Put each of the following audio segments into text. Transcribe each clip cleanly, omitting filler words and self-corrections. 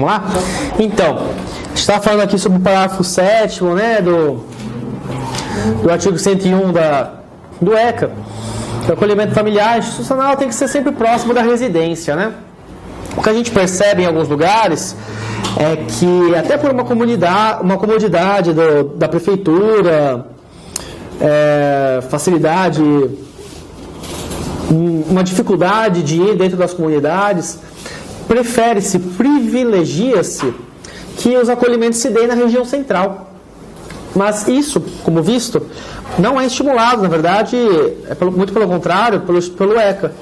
Vamos lá? Então, a gente está falando aqui sobre o parágrafo 7º, né, do artigo 101 do ECA. O acolhimento familiar institucional tem que ser sempre próximo da residência, né? O que a gente percebe em alguns lugares é que até por uma comodidade da prefeitura, facilidade, uma dificuldade de ir dentro das comunidades, privilegia-se que os acolhimentos se deem na região central. Mas isso, como visto, não é estimulado, na verdade, muito pelo contrário, pelo ECA.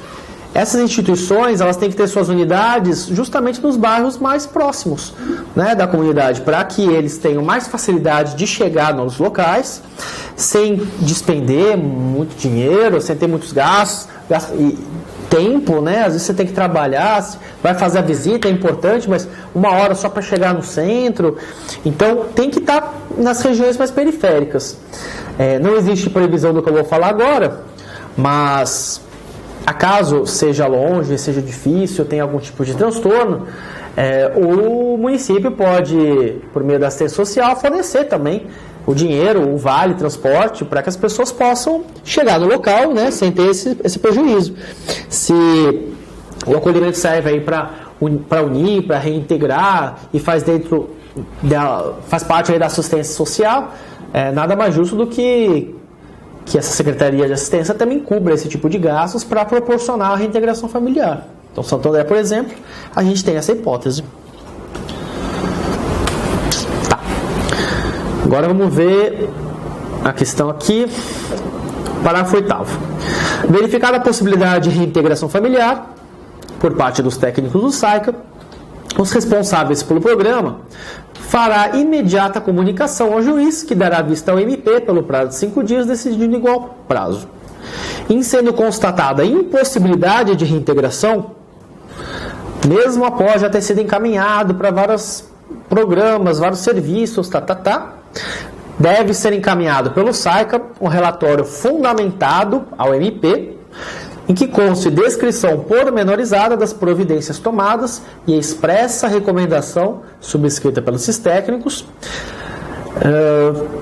Essas instituições, elas têm que ter suas unidades justamente nos bairros mais próximos, né, da comunidade, para que eles tenham mais facilidade de chegar nos locais, sem despender muito dinheiro, sem ter muitos gastos e tempo, né? Às vezes você tem que trabalhar, vai fazer a visita, é importante, mas 1 hora só para chegar no centro. Então, tem que estar nas regiões mais periféricas. Não existe previsão do que eu vou falar agora, mas acaso seja longe, seja difícil, tenha algum tipo de transtorno, o município pode, por meio da assistência social, fornecer também o dinheiro, o vale, transporte, para que as pessoas possam chegar no local, né, sem ter esse prejuízo. Se o acolhimento serve aí para unir, para reintegrar e faz parte aí da assistência social, nada mais justo do que essa Secretaria de Assistência também cubra esse tipo de gastos para proporcionar a reintegração familiar. Então, Santo André, por exemplo, a gente tem essa hipótese. Tá. Agora vamos ver a questão aqui, parágrafo 8º. Verificada a possibilidade de reintegração familiar por parte dos técnicos do SAICA, os responsáveis pelo programa fará imediata comunicação ao juiz, que dará vista ao MP pelo prazo de 5 dias, decidindo igual prazo. Em sendo constatada a impossibilidade de reintegração, mesmo após já ter sido encaminhado para vários programas, vários serviços, deve ser encaminhado pelo SAICA um relatório fundamentado ao MP, em que conste descrição pormenorizada das providências tomadas e expressa recomendação subscrita pelos esses técnicos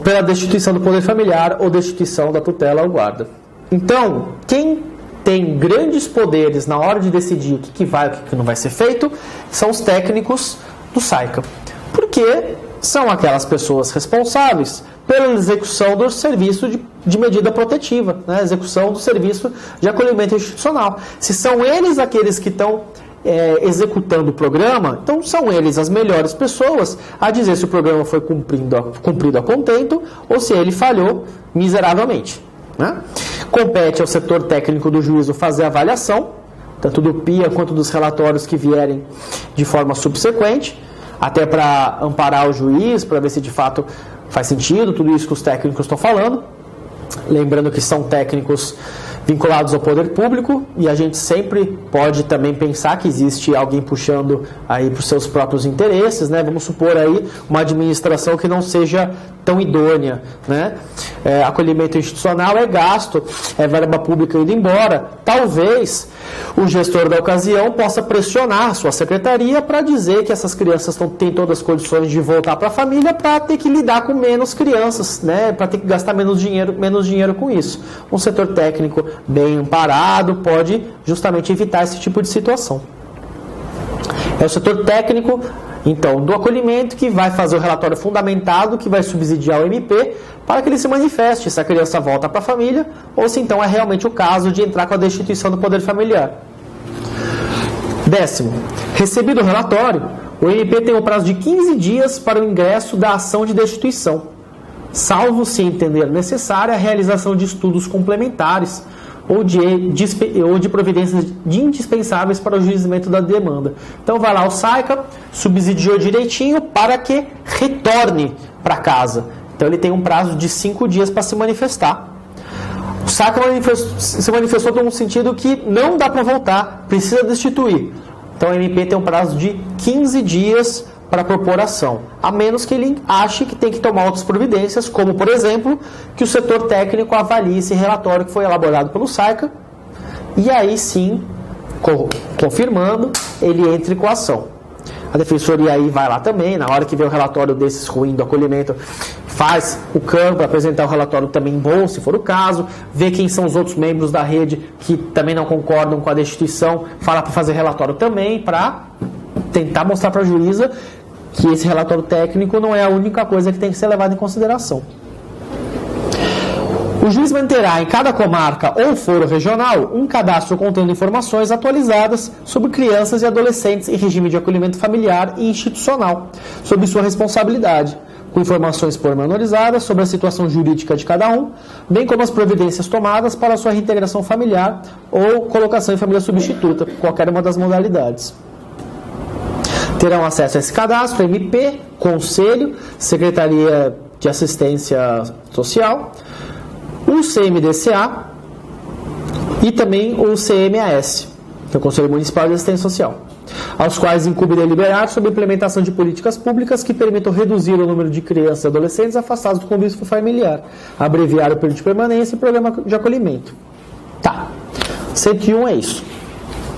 pela destituição do poder familiar ou destituição da tutela ou guarda. Então, quem tem grandes poderes na hora de decidir o que vai e o que não vai ser feito são os técnicos do SAICA, porque são aquelas pessoas responsáveis pela execução do serviço de medida protetiva, né? Execução do serviço de acolhimento institucional. Se são eles aqueles que estão executando o programa, então são eles as melhores pessoas a dizer se o programa foi cumprido a contento ou se ele falhou miseravelmente, né? Compete ao setor técnico do juízo fazer a avaliação, tanto do PIA quanto dos relatórios que vierem de forma subsequente, até para amparar o juiz, para ver se de fato faz sentido tudo isso que os técnicos estão falando. Lembrando que são técnicos vinculados ao poder público e a gente sempre pode também pensar que existe alguém puxando aí para os seus próprios interesses, né? Vamos supor aí uma administração que não seja tão idônea, né? Acolhimento institucional é gasto, é verba pública indo embora. Talvez o gestor da ocasião possa pressionar a sua secretaria para dizer que essas crianças têm todas as condições de voltar para a família para ter que lidar com menos crianças, né? Para ter que gastar menos dinheiro com isso. Um setor técnico bem amparado pode justamente evitar esse tipo de situação. É o setor técnico, então, do acolhimento que vai fazer o relatório fundamentado, que vai subsidiar o MP, para que ele se manifeste se a criança volta para a família ou se então é realmente o caso de entrar com a destituição do poder familiar. 10º. Recebido o relatório, o MP tem um prazo de 15 dias para o ingresso da ação de destituição, salvo se entender necessária a realização de estudos complementares ou de providências indispensáveis para o juizamento da demanda. Então vai lá o SAICA, subsidiou direitinho para que retorne para casa. Então ele tem um prazo de 5 dias para se manifestar. O SAICA se manifestou no sentido que não dá para voltar, precisa destituir. Então o MP tem um prazo de 15 dias para propor ação, a menos que ele ache que tem que tomar outras providências, como, por exemplo, que o setor técnico avalie esse relatório que foi elaborado pelo SAICA, e aí sim, confirmando, ele entre com a ação. A defensoria aí vai lá também, na hora que vê o relatório desses ruim do acolhimento, faz o campo para apresentar o relatório também bom, se for o caso, vê quem são os outros membros da rede que também não concordam com a destituição, fala para fazer relatório também, para tentar mostrar para a juíza que esse relatório técnico não é a única coisa que tem que ser levada em consideração. O juiz manterá em cada comarca ou foro regional um cadastro contendo informações atualizadas sobre crianças e adolescentes em regime de acolhimento familiar e institucional, sob sua responsabilidade, com informações pormenorizadas sobre a situação jurídica de cada um, bem como as providências tomadas para sua reintegração familiar ou colocação em família substituta, qualquer uma das modalidades. Terão acesso a esse cadastro MP, Conselho, Secretaria de Assistência Social, o CMDCA e também o CMAS, que é o Conselho Municipal de Assistência Social, aos quais incumbe deliberar sobre a implementação de políticas públicas que permitam reduzir o número de crianças e adolescentes afastados do convívio familiar, abreviar o período de permanência e programa de acolhimento. Tá, 101 é isso.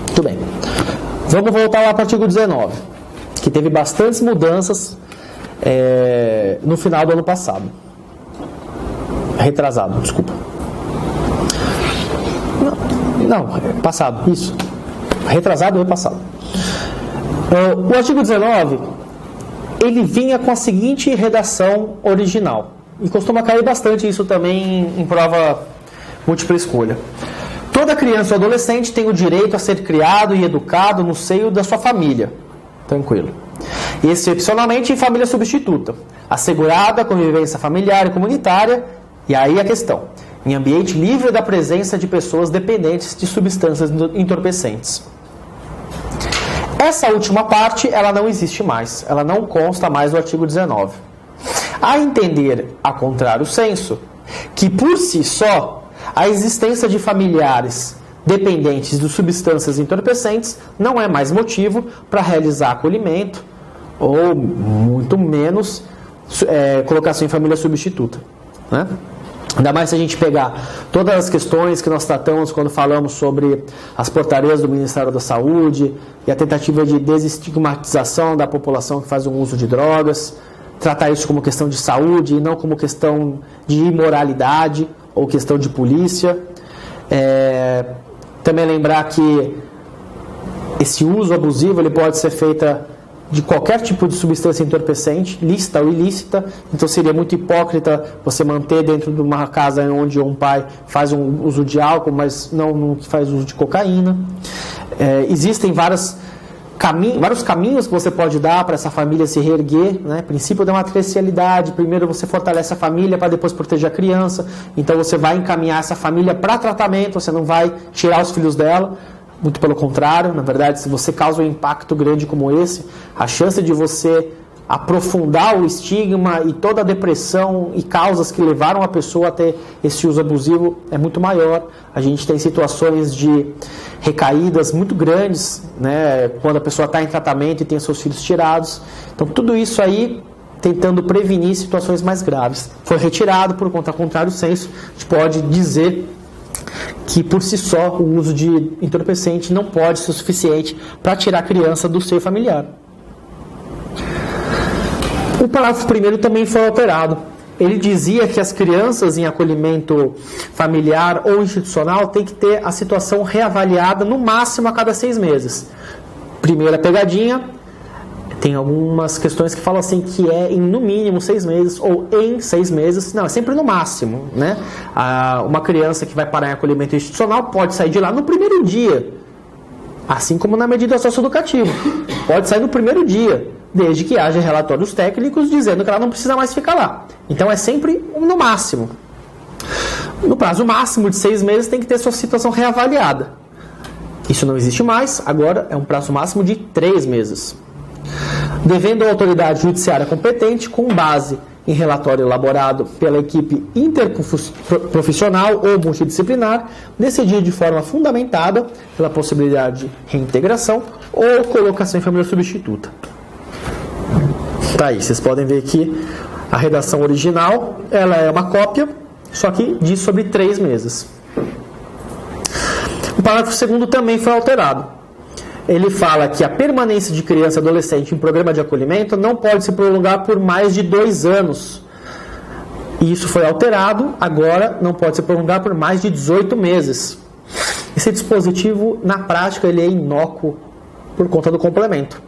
Muito bem. Vamos voltar lá para o artigo 19, que teve bastantes mudanças no final do ano passado. Retrasado, desculpa. Não, passado, isso. Retrasado ou passado. O artigo 19, ele vinha com a seguinte redação original. E costuma cair bastante isso também em prova múltipla escolha. Toda criança ou adolescente tem o direito a ser criado e educado no seio da sua família. Tranquilo. Excepcionalmente em família substituta, assegurada a convivência familiar e comunitária. E aí a questão, em ambiente livre da presença de pessoas dependentes de substâncias entorpecentes. Essa última parte, ela não existe mais, ela não consta mais no artigo 19. A entender, a contrário senso, que por si só, a existência de familiares dependentes de substâncias entorpecentes não é mais motivo para realizar acolhimento, ou muito menos colocação em família substituta, né? Ainda mais se a gente pegar todas as questões que nós tratamos quando falamos sobre as portarias do Ministério da Saúde e a tentativa de desestigmatização da população que faz um uso de drogas, tratar isso como questão de saúde e não como questão de imoralidade ou questão de polícia. Também lembrar que esse uso abusivo ele pode ser feito de qualquer tipo de substância entorpecente, lícita ou ilícita, então seria muito hipócrita você manter dentro de uma casa onde um pai faz um uso de álcool, mas não que faz uso de cocaína. Existem vários caminhos que você pode dar para essa família se reerguer, né? Princípio da matricialidade, primeiro você fortalece a família para depois proteger a criança, então você vai encaminhar essa família para tratamento, você não vai tirar os filhos dela. Muito pelo contrário, na verdade, se você causa um impacto grande como esse, a chance de você aprofundar o estigma e toda a depressão e causas que levaram a pessoa a ter esse uso abusivo é muito maior. A gente tem situações de recaídas muito grandes, né, quando a pessoa está em tratamento e tem seus filhos tirados. Então, tudo isso aí tentando prevenir situações mais graves. Foi retirado por conta contrário senso, a gente pode dizer que por si só o uso de entorpecente não pode ser suficiente para tirar a criança do seio familiar. O parágrafo 1º também foi alterado. Ele dizia que as crianças em acolhimento familiar ou institucional têm que ter a situação reavaliada no máximo a cada 6 meses. Primeira pegadinha, tem algumas questões que falam assim que é em no mínimo 6 meses ou em 6 meses. Não, é sempre no máximo, né? Uma criança que vai parar em acolhimento institucional pode sair de lá no primeiro dia, assim como na medida socioeducativa. Pode sair no primeiro dia, desde que haja relatórios técnicos dizendo que ela não precisa mais ficar lá. Então é sempre no máximo. No prazo máximo de 6 meses tem que ter sua situação reavaliada. Isso não existe mais, agora é um prazo máximo de 3 meses. Devendo a autoridade judiciária competente, com base em relatório elaborado pela equipe interprofissional ou multidisciplinar, decidir de forma fundamentada pela possibilidade de reintegração ou colocação em família substituta. Tá aí, vocês podem ver aqui a redação original, ela é uma cópia, só que diz sobre 3 meses. O parágrafo 2º também foi alterado. ele fala que a permanência de criança e adolescente em programa de acolhimento não pode se prolongar por mais de 2 anos. E isso foi alterado, agora não pode se prolongar por mais de 18 meses. Esse dispositivo, na prática, ele é inócuo por conta do complemento,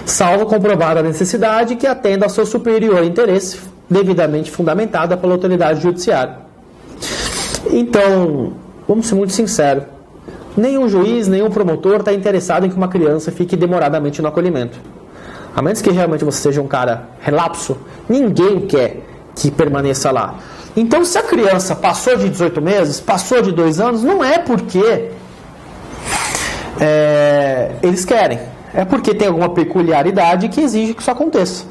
salvo comprovada a necessidade que atenda ao seu superior interesse, devidamente fundamentada pela autoridade judiciária. Então, vamos ser muito sinceros, nenhum juiz, nenhum promotor está interessado em que uma criança fique demoradamente no acolhimento. A menos que realmente você seja um cara relapso, ninguém quer que permaneça lá. Então, se a criança passou de 18 meses, passou de 2 anos, não é porque eles querem, é porque tem alguma peculiaridade que exige que isso aconteça.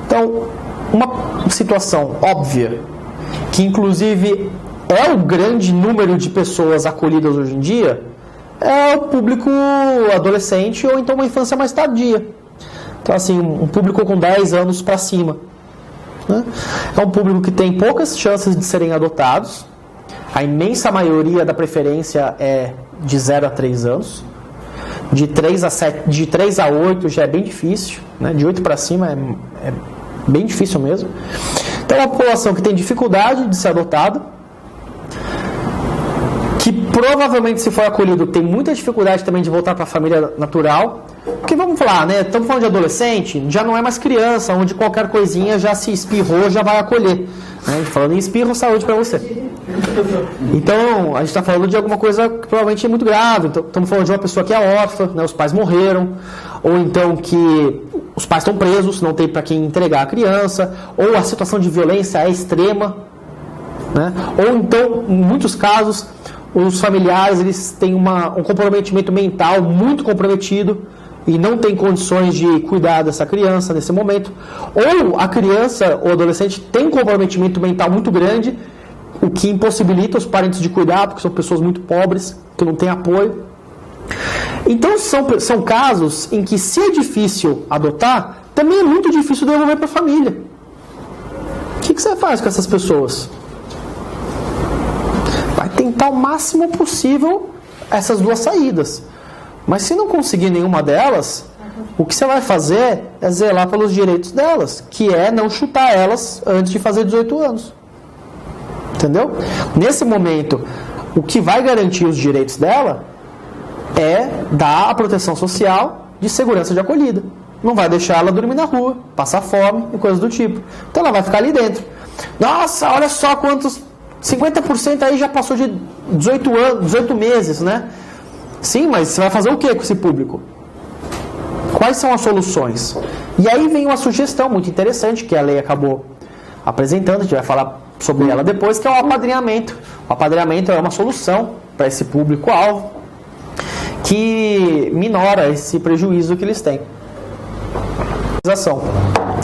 Então, uma situação óbvia, que inclusive é o grande número de pessoas acolhidas hoje em dia, é o público adolescente ou então uma infância mais tardia. Então, assim, um público com 10 anos para cima. É um público que tem poucas chances de serem adotados. A imensa maioria da preferência é de 0 a 3 anos. De 3 a 8 já é bem difícil, né? De 8 para cima é bem difícil mesmo. Então é uma população que tem dificuldade de ser adotada, que provavelmente, se for acolhido, tem muita dificuldade também de voltar para a família natural. Porque vamos falar, né? Estamos falando de adolescente, já não é mais criança, onde qualquer coisinha já se espirrou, já vai acolher. Né? Falando em espirro, saúde para você. Então, a gente está falando de alguma coisa que provavelmente é muito grave. Então, estamos falando de uma pessoa que é órfã, né? Os pais morreram, ou então que os pais estão presos, não tem para quem entregar a criança, ou a situação de violência é extrema, né? Ou então, em muitos casos, os familiares eles têm um comprometimento mental muito comprometido e não tem condições de cuidar dessa criança nesse momento, ou a criança ou adolescente tem um comprometimento mental muito grande, o que impossibilita os parentes de cuidar, porque são pessoas muito pobres, que não têm apoio. Então são casos em que, se é difícil adotar, também é muito difícil devolver para a família. O que você faz com essas pessoas? Vai tentar o máximo possível essas duas saídas. Mas se não conseguir nenhuma delas, o que você vai fazer é zelar pelos direitos delas, que é não chutar elas antes de fazer 18 anos. Entendeu? Nesse momento, o que vai garantir os direitos dela é dar a proteção social de segurança de acolhida. Não vai deixar ela dormir na rua, passar fome e coisas do tipo. Então ela vai ficar ali dentro. Nossa, olha só quantos... 50% aí já passou de 18 meses, né? Sim, mas você vai fazer o que com esse público? Quais são as soluções? E aí vem uma sugestão muito interessante que a lei acabou apresentando, a gente vai falar sobre ela depois, que é o apadrinhamento. O apadrinhamento é uma solução para esse público-alvo que minora esse prejuízo que eles têm.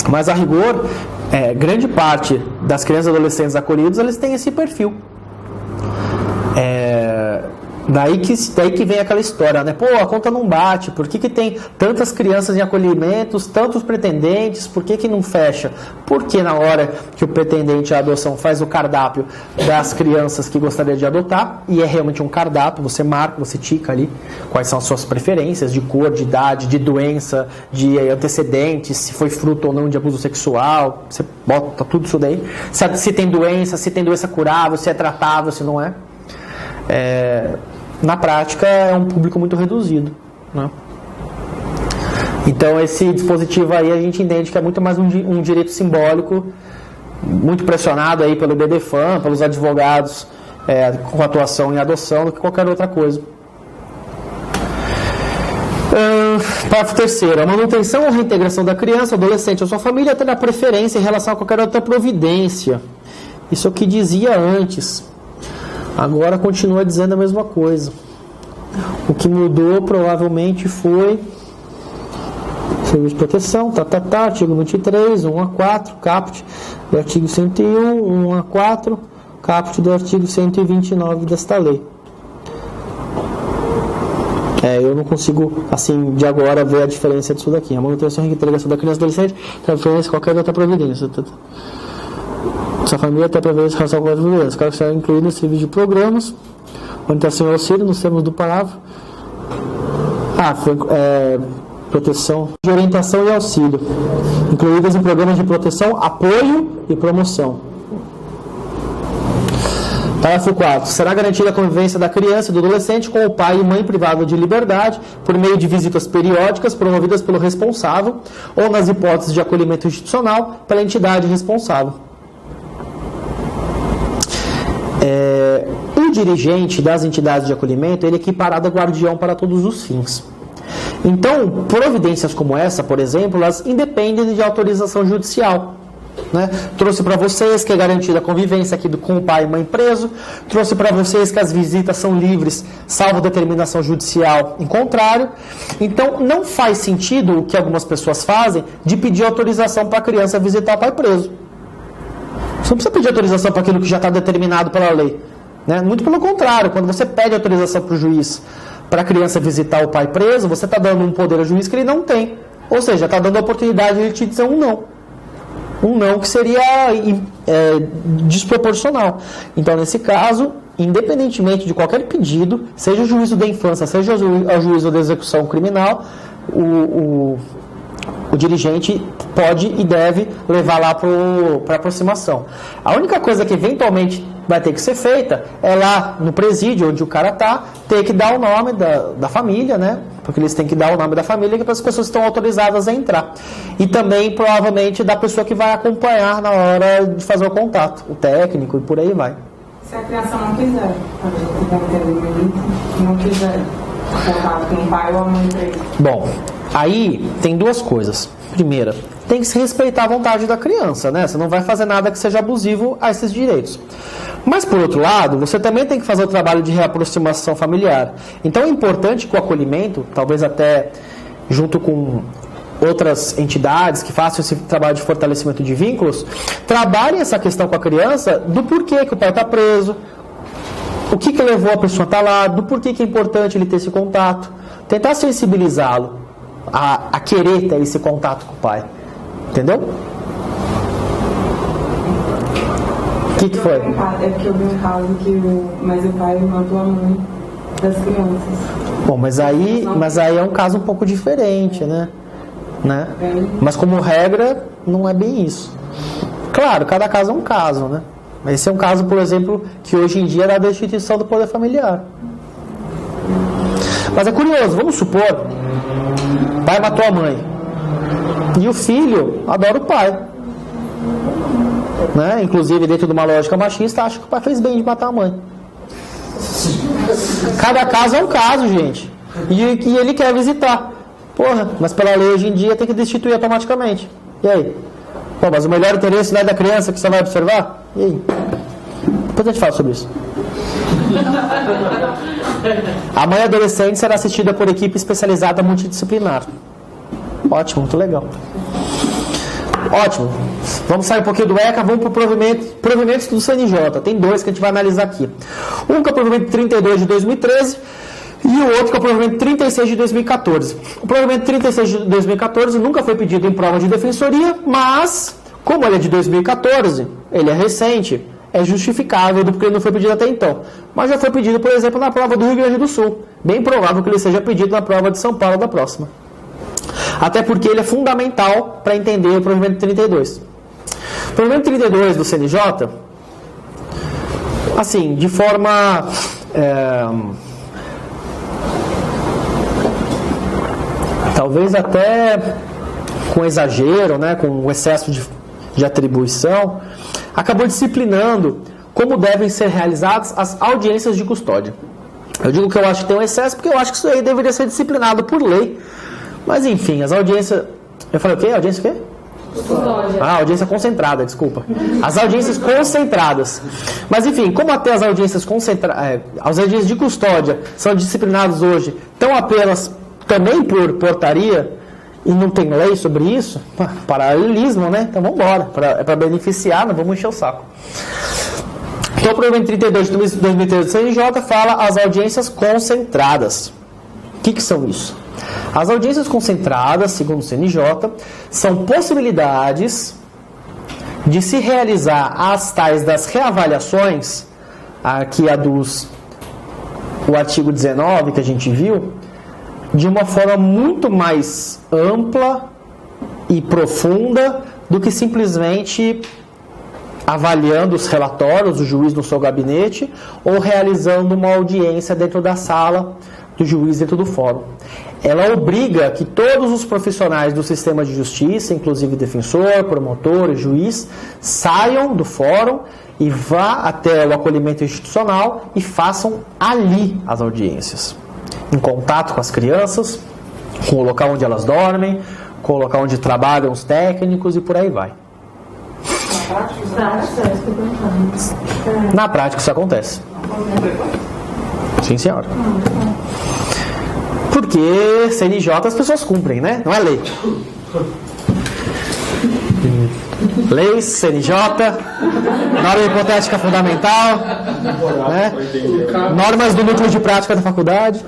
Mas, a rigor, grande parte das crianças e adolescentes acolhidos, eles têm esse perfil. Daí que vem aquela história, né? Pô, a conta não bate, por que tem tantas crianças em acolhimentos, tantos pretendentes, por que não fecha? Porque na hora que o pretendente à adoção faz o cardápio das crianças que gostaria de adotar, e é realmente um cardápio, você marca, você tica ali quais são as suas preferências de cor, de idade, de doença, de antecedentes, se foi fruto ou não de abuso sexual, você bota tudo isso daí, se tem doença curável, se é tratável, se não é. Na prática é um público muito reduzido, né? Então esse dispositivo aí a gente entende que é muito mais um direito simbólico, muito pressionado aí pelo BDFAM, pelos advogados com atuação em adoção, do que qualquer outra coisa. Parágrafo 3º. A manutenção ou reintegração da criança, adolescente ou sua família terá preferência em relação a qualquer outra providência. Isso é o que dizia antes. Agora continua dizendo a mesma coisa. O que mudou provavelmente foi serviço de proteção, artigo 23, 1 a 4, caput do artigo 101, 1 a 4, caput do artigo 129 desta lei. Eu não consigo, assim, de agora ver a diferença disso daqui. A manutenção e reintegração da criança e adolescente tem preferência qualquer outra providência. Sua família tem preferência em relação a qualquer outra providência. Claro que será incluído no serviço de programas, orientação e auxílio, nos termos do parágrafo. Proteção de orientação e auxílio, incluídas em programas de proteção, apoio e promoção. Parágrafo 4. Será garantida a convivência da criança e do adolescente com o pai e mãe privado de liberdade por meio de visitas periódicas promovidas pelo responsável ou, nas hipóteses de acolhimento institucional, pela entidade responsável. O dirigente das entidades de acolhimento ele é equiparado a guardião para todos os fins. Então, providências como essa, por exemplo, elas independem de autorização judicial. Né? Trouxe para vocês que é garantida a convivência aqui com o pai e mãe preso, trouxe para vocês que as visitas são livres, salvo determinação judicial em contrário. Então, não faz sentido o que algumas pessoas fazem de pedir autorização para a criança visitar o pai preso. Você não precisa pedir autorização para aquilo que já está determinado pela lei. Né? Muito pelo contrário, quando você pede autorização para o juiz para a criança visitar o pai preso, você está dando um poder ao juiz que ele não tem. Ou seja, está dando a oportunidade de ele te dizer um não. Um não que seria desproporcional. Então, nesse caso, independentemente de qualquer pedido, seja o juízo da infância, seja o juízo da execução criminal, o dirigente pode e deve levar lá para aproximação. A única coisa que eventualmente vai ter que ser feita é lá no presídio onde o cara está, ter que dar o nome da família, né? Porque eles têm que dar o nome da família para as pessoas que estão autorizadas a entrar. E também, provavelmente, da pessoa que vai acompanhar na hora de fazer o contato, o técnico e por aí vai. Se a criança não quiser, não quiser contato com o pai ou a mãe dele. Bom, aí tem duas coisas. Primeira, tem que se respeitar a vontade da criança, né? Você não vai fazer nada que seja abusivo a esses direitos. Mas, por outro lado, você também tem que fazer o trabalho de reaproximação familiar. Então, é importante que o acolhimento, talvez até junto com outras entidades que façam esse trabalho de fortalecimento de vínculos, trabalhem essa questão com a criança do porquê que o pai está preso, o que levou a pessoa a estar lá, do porquê que é importante ele ter esse contato. Tentar sensibilizá-lo a querer ter esse contato com o pai. Entendeu? O que foi? É porque eu vi um caso que o pai matou a mãe das crianças. Bom, mas aí é um caso um pouco diferente, né? Mas como regra, não é bem isso. Claro, cada caso é um caso, né? Mas esse é um caso, por exemplo, que hoje em dia é da destituição do poder familiar. Mas é curioso, vamos supor, pai matou a mãe e o filho adora o pai, né? Inclusive, dentro de uma lógica machista, acha que o pai fez bem de matar a mãe. Cada caso é um caso, gente. E ele quer visitar. Porra, mas pela lei hoje em dia tem que destituir automaticamente. E aí? Pô, mas o melhor interesse não é da criança que você vai observar? E aí? Depois a gente fala sobre isso. A mãe adolescente será assistida por equipe especializada multidisciplinar. Ótimo, muito legal. Ótimo. Vamos sair um pouquinho do ECA, vamos para o provimentos do CNJ. Tem dois que a gente vai analisar aqui. Um que é o provimento 32 de 2013 e o outro que é o provimento 36 de 2014. O provimento 36 de 2014 nunca foi pedido em prova de defensoria, mas, como ele é de 2014, ele é recente, é justificável do porque ele não foi pedido até então. Mas já foi pedido, por exemplo, na prova do Rio Grande do Sul. Bem provável que ele seja pedido na prova de São Paulo da próxima. Até porque ele é fundamental para entender o provimento 32. O provimento 32 do CNJ, assim, de forma talvez até com exagero, né, com excesso de atribuição, acabou disciplinando como devem ser realizadas as audiências de custódia. Eu digo que eu acho que tem um excesso porque eu acho que isso aí deveria ser disciplinado por lei. Mas enfim, as audiências... Eu falei o quê? Audiência o quê? Custódia. Audiência concentrada, desculpa. As audiências concentradas. Mas enfim, como até as audiências as audiências de custódia são disciplinadas hoje tão apenas também por portaria e não tem lei sobre isso, paralelismo, né? Então vamos embora. É para beneficiar, não vamos encher o saco. Então o provimento 32 de 2013 do CNJ fala as audiências concentradas. O que são isso? As audiências concentradas, segundo o CNJ, são possibilidades de se realizar as tais das reavaliações, aqui o artigo 19 que a gente viu, de uma forma muito mais ampla e profunda do que simplesmente avaliando os relatórios do juiz no seu gabinete ou realizando uma audiência dentro da sala do juiz dentro do fórum. Ela obriga que todos os profissionais do sistema de justiça, inclusive defensor, promotor e juiz, saiam do fórum e vá até o acolhimento institucional e façam ali as audiências, em contato com as crianças, com o local onde elas dormem, com o local onde trabalham os técnicos e por aí vai. Na prática isso acontece. Sim, senhora. Porque CNJ as pessoas cumprem, né? Não é lei. Leis, CNJ, norma hipotética fundamental, né? Normas do núcleo de prática da faculdade,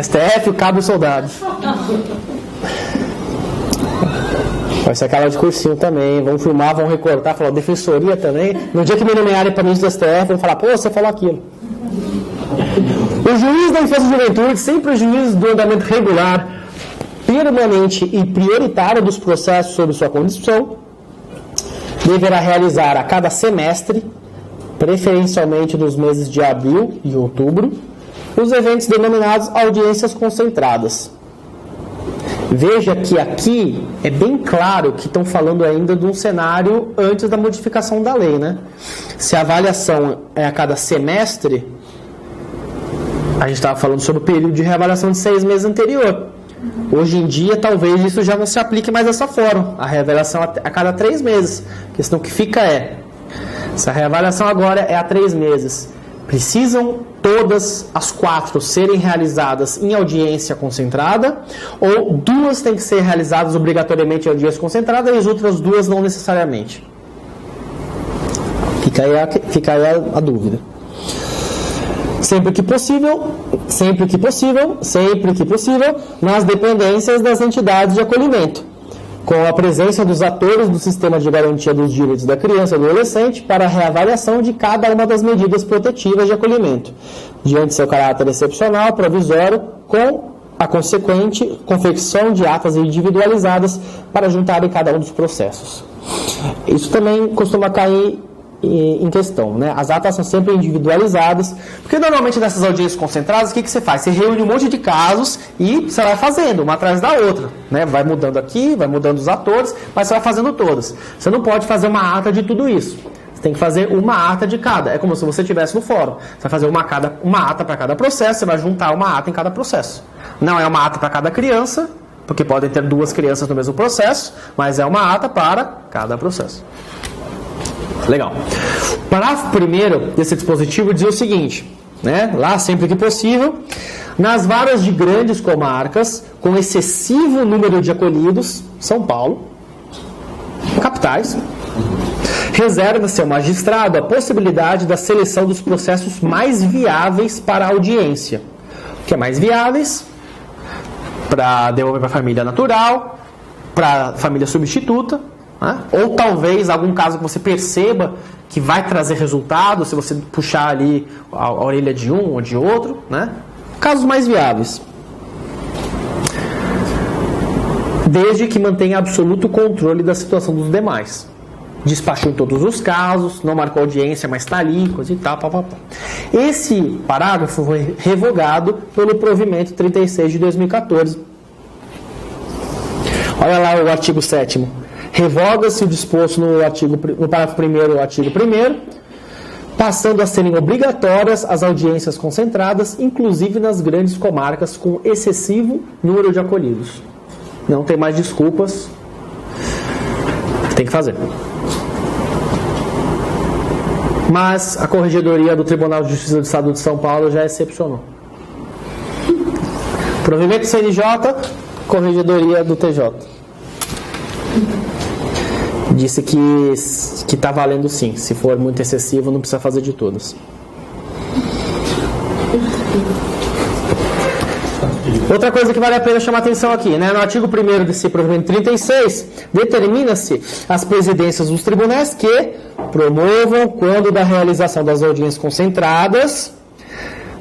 STF, o cabo e o soldado. Vai ser aquela de cursinho também. Vão filmar, vão recortar, falar defensoria também. No dia que me nomearem para ministro do STF, vão falar, pô, você falou aquilo. O juiz da infância e juventude, sempre o juiz do andamento regular, permanente e prioritário dos processos sob sua condição, deverá realizar a cada semestre, preferencialmente nos meses de abril e outubro, os eventos denominados audiências concentradas. Veja que aqui é bem claro que estão falando ainda de um cenário antes da modificação da lei, né? Se a avaliação é a cada semestre, a gente estava falando sobre o período de reavaliação de 6 meses anterior. Hoje em dia, talvez isso já não se aplique mais dessa forma. A reavaliação a cada 3 meses. A questão que fica é, se a reavaliação agora é a 3 meses, precisam todas as 4 serem realizadas em audiência concentrada, ou 2 têm que ser realizadas obrigatoriamente em audiência concentrada e as outras 2 não necessariamente? Fica aí a dúvida. Sempre que possível, nas dependências das entidades de acolhimento, com a presença dos atores do sistema de garantia dos direitos da criança e do adolescente para a reavaliação de cada uma das medidas protetivas de acolhimento, diante de seu caráter excepcional, provisório, com a consequente confecção de atas individualizadas para juntar em cada um dos processos. Isso também costuma cair em questão, né? As atas são sempre individualizadas, porque normalmente nessas audiências concentradas, o que você faz? Você reúne um monte de casos e você vai fazendo uma atrás da outra, né? Vai mudando aqui, vai mudando os atores, mas você vai fazendo todas. Você não pode fazer uma ata de tudo isso. Você tem que fazer uma ata de cada. É como se você estivesse no fórum. Você vai fazer uma ata para cada processo, você vai juntar uma ata em cada processo. Não é uma ata para cada criança, porque podem ter 2 crianças no mesmo processo, mas é uma ata para cada processo. Legal. O parágrafo 1º desse dispositivo diz o seguinte, né? Lá, sempre que possível, nas varas de grandes comarcas, com excessivo número de acolhidos, São Paulo, capitais, reserva-se ao magistrado a possibilidade da seleção dos processos mais viáveis para a audiência. O que é mais viáveis? Para devolver para a família natural, para a família substituta, né? Ou talvez algum caso que você perceba que vai trazer resultado, se você puxar ali a orelha de um ou de outro, né? Casos mais viáveis. Desde que mantenha absoluto controle da situação dos demais. Despachou em todos os casos, não marcou audiência, mas está ali, coisa e tal, papapá. Esse parágrafo foi revogado pelo provimento 36 de 2014. Olha lá o artigo 7º. Revoga-se o disposto no parágrafo 1º, o artigo 1º, passando a serem obrigatórias as audiências concentradas, inclusive nas grandes comarcas com excessivo número de acolhidos. Não tem mais desculpas, tem que fazer. Mas a Corregedoria do Tribunal de Justiça do Estado de São Paulo já excepcionou. Provimento CNJ, Corregedoria do TJ. Disse que está valendo sim. Se for muito excessivo, não precisa fazer de todas. Outra coisa que vale a pena chamar atenção aqui, né? No artigo 1º desse provimento 36, determina-se as presidências dos tribunais que promovam, quando da realização das audiências concentradas,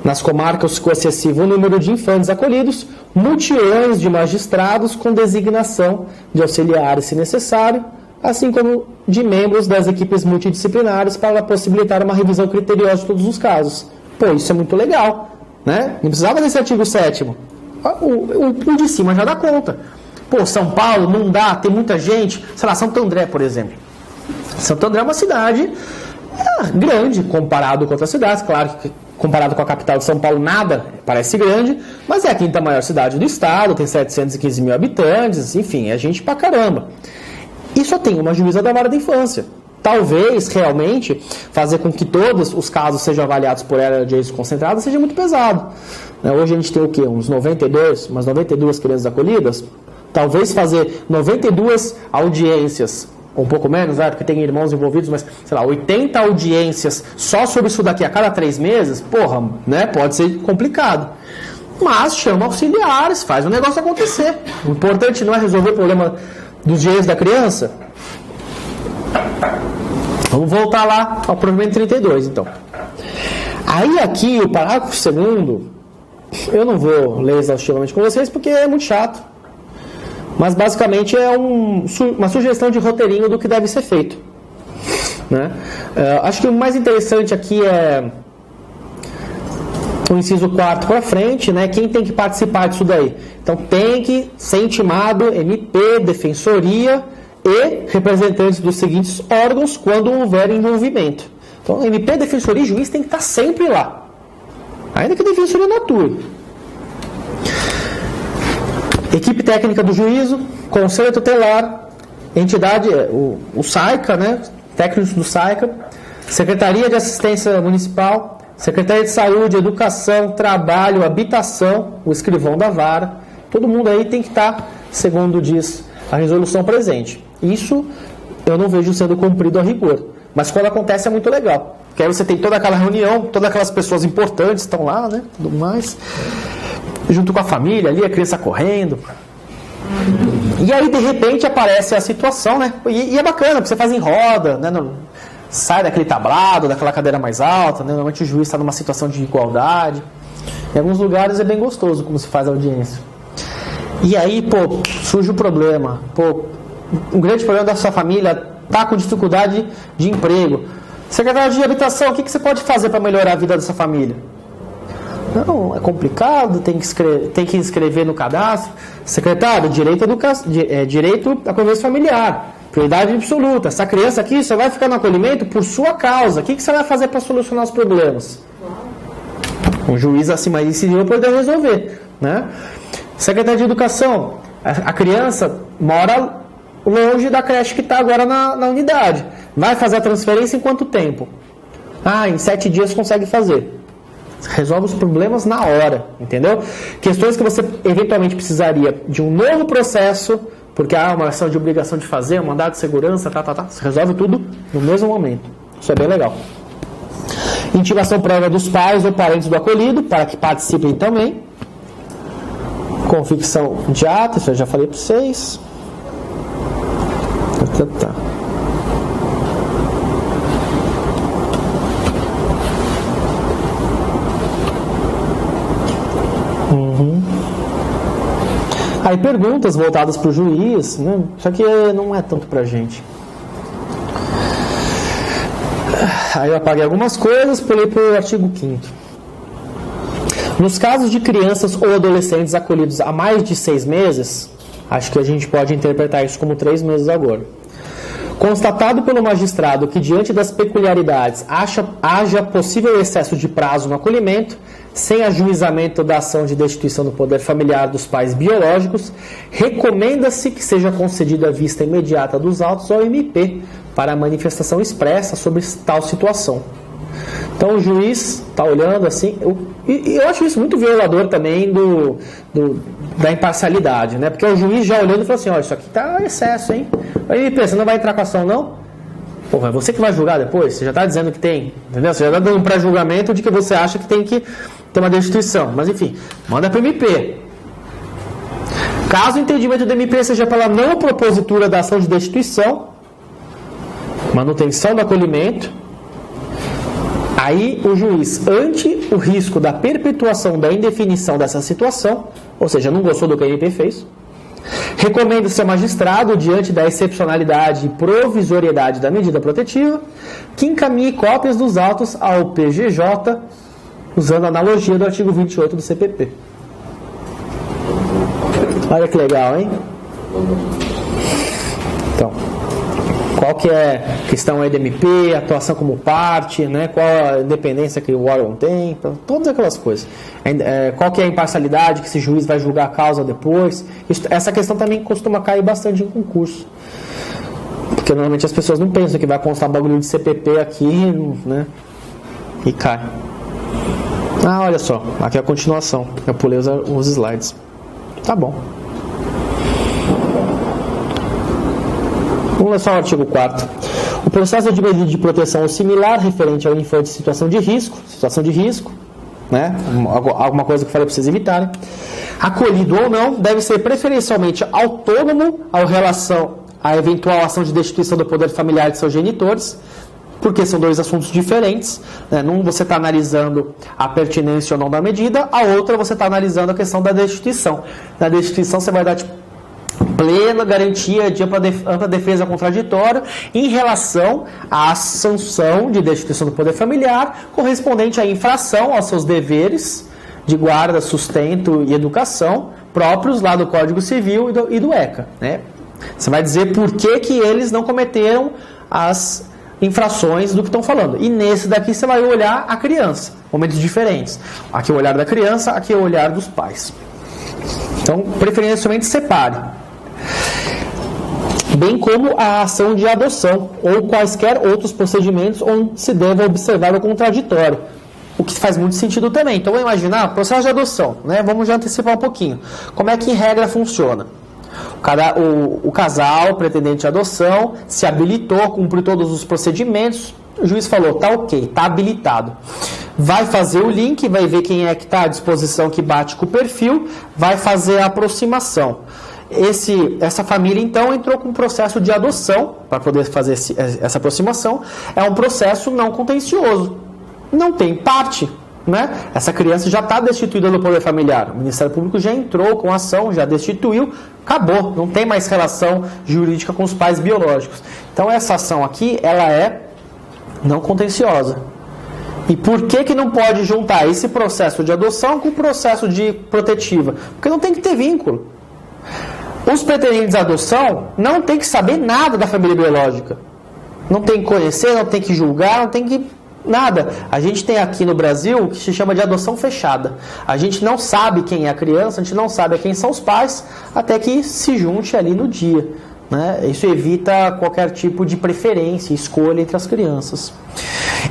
nas comarcas com excessivo número de infantes acolhidos, mutirões de magistrados com designação de auxiliares, se necessário, assim como de membros das equipes multidisciplinares para possibilitar uma revisão criteriosa de todos os casos. Pô, isso é muito legal, né? Não precisava desse artigo 7º. O de cima já dá conta. Pô, São Paulo não dá, tem muita gente. Sei lá, Santo André, por exemplo. Santo André é uma cidade grande comparado com outras cidades. Claro que comparado com a capital de São Paulo, nada parece grande, mas é a quinta maior cidade do estado, tem 715 mil habitantes, enfim, é gente pra caramba. E só tem uma juíza da vara da infância. Talvez, realmente, fazer com que todos os casos sejam avaliados por ela de êxito concentrado seja muito pesado. Hoje a gente tem o quê? Umas 92 crianças acolhidas? Talvez fazer 92 audiências, ou um pouco menos, porque tem irmãos envolvidos, mas, sei lá, 80 audiências só sobre isso daqui a cada 3 meses, porra, né? Pode ser complicado. Mas chama auxiliares, faz o negócio acontecer. O importante não é resolver o problema dos direitos da criança. Vamos voltar lá ao provimento 32, então. Aí aqui, o parágrafo 2º, eu não vou ler exaustivamente com vocês, porque é muito chato. Mas basicamente é uma sugestão de roteirinho do que deve ser feito, né? Acho que o mais interessante aqui é o inciso 4º para frente, né? Quem tem que participar disso daí? Então tem que ser intimado MP, Defensoria e representantes dos seguintes órgãos quando houver envolvimento. Então MP, Defensoria e Juiz tem que estar sempre lá, ainda que a Defensoria não atue. Equipe técnica do juízo, conselho tutelar, entidade, o SAICA, né? Técnicos do SAICA, Secretaria de Assistência Municipal, Secretaria de Saúde, Educação, Trabalho, Habitação, o escrivão da vara. Todo mundo aí tem que estar, segundo diz a resolução presente. Isso eu não vejo sendo cumprido a rigor. Mas quando acontece é muito legal. Porque aí você tem toda aquela reunião, todas aquelas pessoas importantes estão lá, né? Tudo mais. Junto com a família ali, a criança correndo. E aí, de repente, aparece a situação, né? E é bacana, porque você faz em roda, né? Sai daquele tablado, daquela cadeira mais alta, né? Normalmente o juiz está numa situação de igualdade. Em alguns lugares é bem gostoso como se faz a audiência. E aí, pô, surge o problema. Pô, um grande problema da sua família está com dificuldade de emprego. Secretário de Habitação, o que você pode fazer para melhorar a vida dessa família? Não, é complicado, tem que inscrever no cadastro. Secretário, direito à convivência familiar, prioridade absoluta. Essa criança aqui só vai ficar no acolhimento por sua causa. O que você vai fazer para solucionar os problemas? O juiz acima de si vai poder resolver, né? Secretário de Educação, a criança mora longe da creche que está agora na unidade. Vai fazer a transferência em quanto tempo? Em 7 dias consegue fazer. Resolve os problemas na hora, entendeu? Questões que você eventualmente precisaria de um novo processo, porque há uma ação de obrigação de fazer, um mandado de segurança, Você resolve tudo no mesmo momento. Isso é bem legal. Intimação prévia dos pais ou parentes do acolhido, para que participem também. Convicção de ato, isso eu já falei para vocês. Aí perguntas voltadas para o juiz, né? Só que não é tanto para a gente. Aí eu apaguei algumas coisas, pulei para o artigo 5º. Nos casos de crianças ou adolescentes acolhidos há mais de 6 meses, acho que a gente pode interpretar isso como 3 meses agora. Constatado pelo magistrado que, diante das peculiaridades, haja possível excesso de prazo no acolhimento, sem ajuizamento da ação de destituição do poder familiar dos pais biológicos, recomenda-se que seja concedida a vista imediata dos autos ao MP para a manifestação expressa sobre tal situação. Então o juiz está olhando assim, e eu acho isso muito violador também da imparcialidade, né? Porque o juiz já olhando e falou assim, isso aqui está excesso, hein? Aí ele pensa, não vai entrar com ação não? Pô, é você que vai julgar depois? Você já está dizendo que tem, entendeu? Você já está dando um pré-julgamento de que você acha que tem que ter uma destituição. Mas enfim, manda para o MP. Caso o entendimento do MP seja pela não propositura da ação de destituição, manutenção do acolhimento, Aí o juiz, ante o risco da perpetuação da indefinição dessa situação, ou seja, não gostou do que a MP fez, recomenda ao seu magistrado, diante da excepcionalidade e provisoriedade da medida protetiva, que encaminhe cópias dos autos ao PGJ, usando a analogia do artigo 28 do CPP. Olha que legal, hein? Então, qual que é a questão aí da MP, atuação como parte, né? Qual a independência que o órgão tem, todas aquelas coisas. Qual que é a imparcialidade que esse juiz vai julgar a causa depois. Essa questão também costuma cair bastante em concurso. Porque normalmente as pessoas não pensam que vai constar bagulho de CPP aqui, né? E cai. Ah, olha só, aqui é a continuação. Eu pulei os slides. Tá bom. Vamos ler só o artigo 4º. O processo de medida de proteção similar referente ao infante em situação de risco, né? Alguma coisa que eu falei para vocês evitarem. Acolhido ou não, deve ser preferencialmente autônomo ao relação à eventual ação de destituição do poder familiar de seus genitores, porque são dois assuntos diferentes, né? Num você está analisando a pertinência ou não da medida, a outra você está analisando a questão da destituição. Na destituição você vai dar plena garantia de ampla defesa contraditória em relação à sanção de destituição do poder familiar correspondente à infração aos seus deveres de guarda, sustento e educação próprios lá do Código Civil e do ECA, né? Você vai dizer por que eles não cometeram as infrações do que estão falando. E nesse daqui você vai olhar a criança, momentos diferentes. Aqui é o olhar da criança, aqui é o olhar dos pais. Então, preferencialmente separe. Bem como a ação de adoção ou quaisquer outros procedimentos onde se deva observar o contraditório, o que faz muito sentido também. Então, vamos imaginar processo de adoção, né? Vamos já antecipar um pouquinho. Como é que em regra funciona? O casal, pretendente de adoção, se habilitou, cumpriu todos os procedimentos, o juiz falou, tá ok, tá habilitado. Vai fazer o link, vai ver quem é que está à disposição que bate com o perfil, vai fazer a aproximação. Essa família, então, entrou com um processo de adoção para poder fazer essa aproximação. É um processo não contencioso. Não tem parte, né? Essa criança já está destituída do poder familiar. O Ministério Público já entrou com a ação, já destituiu, acabou. Não tem mais relação jurídica com os pais biológicos. Então, essa ação aqui, ela é não contenciosa. E por que não pode juntar esse processo de adoção com o processo de protetiva? Porque não tem que ter vínculo. Os pretendentes de adoção não tem que saber nada da família biológica. Não tem que conhecer, não tem que julgar, não tem que nada. A gente tem aqui no Brasil o que se chama de adoção fechada. A gente não sabe quem é a criança, a gente não sabe quem são os pais, até que se junte ali no dia, né? Isso evita qualquer tipo de preferência, escolha entre as crianças.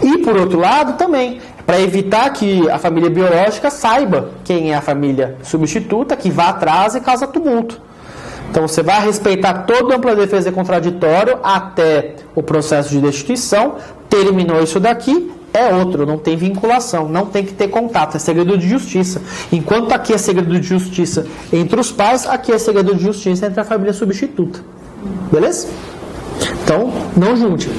E por outro lado também, para evitar que a família biológica saiba quem é a família substituta, que vá atrás e causa tumulto. Então você vai respeitar toda a ampla defesa e contraditório até o processo de destituição. Terminou isso daqui, é outro, não tem vinculação, não tem que ter contato, é segredo de justiça. Enquanto aqui é segredo de justiça entre os pais, aqui é segredo de justiça entre a família substituta. Beleza? Então, não junte.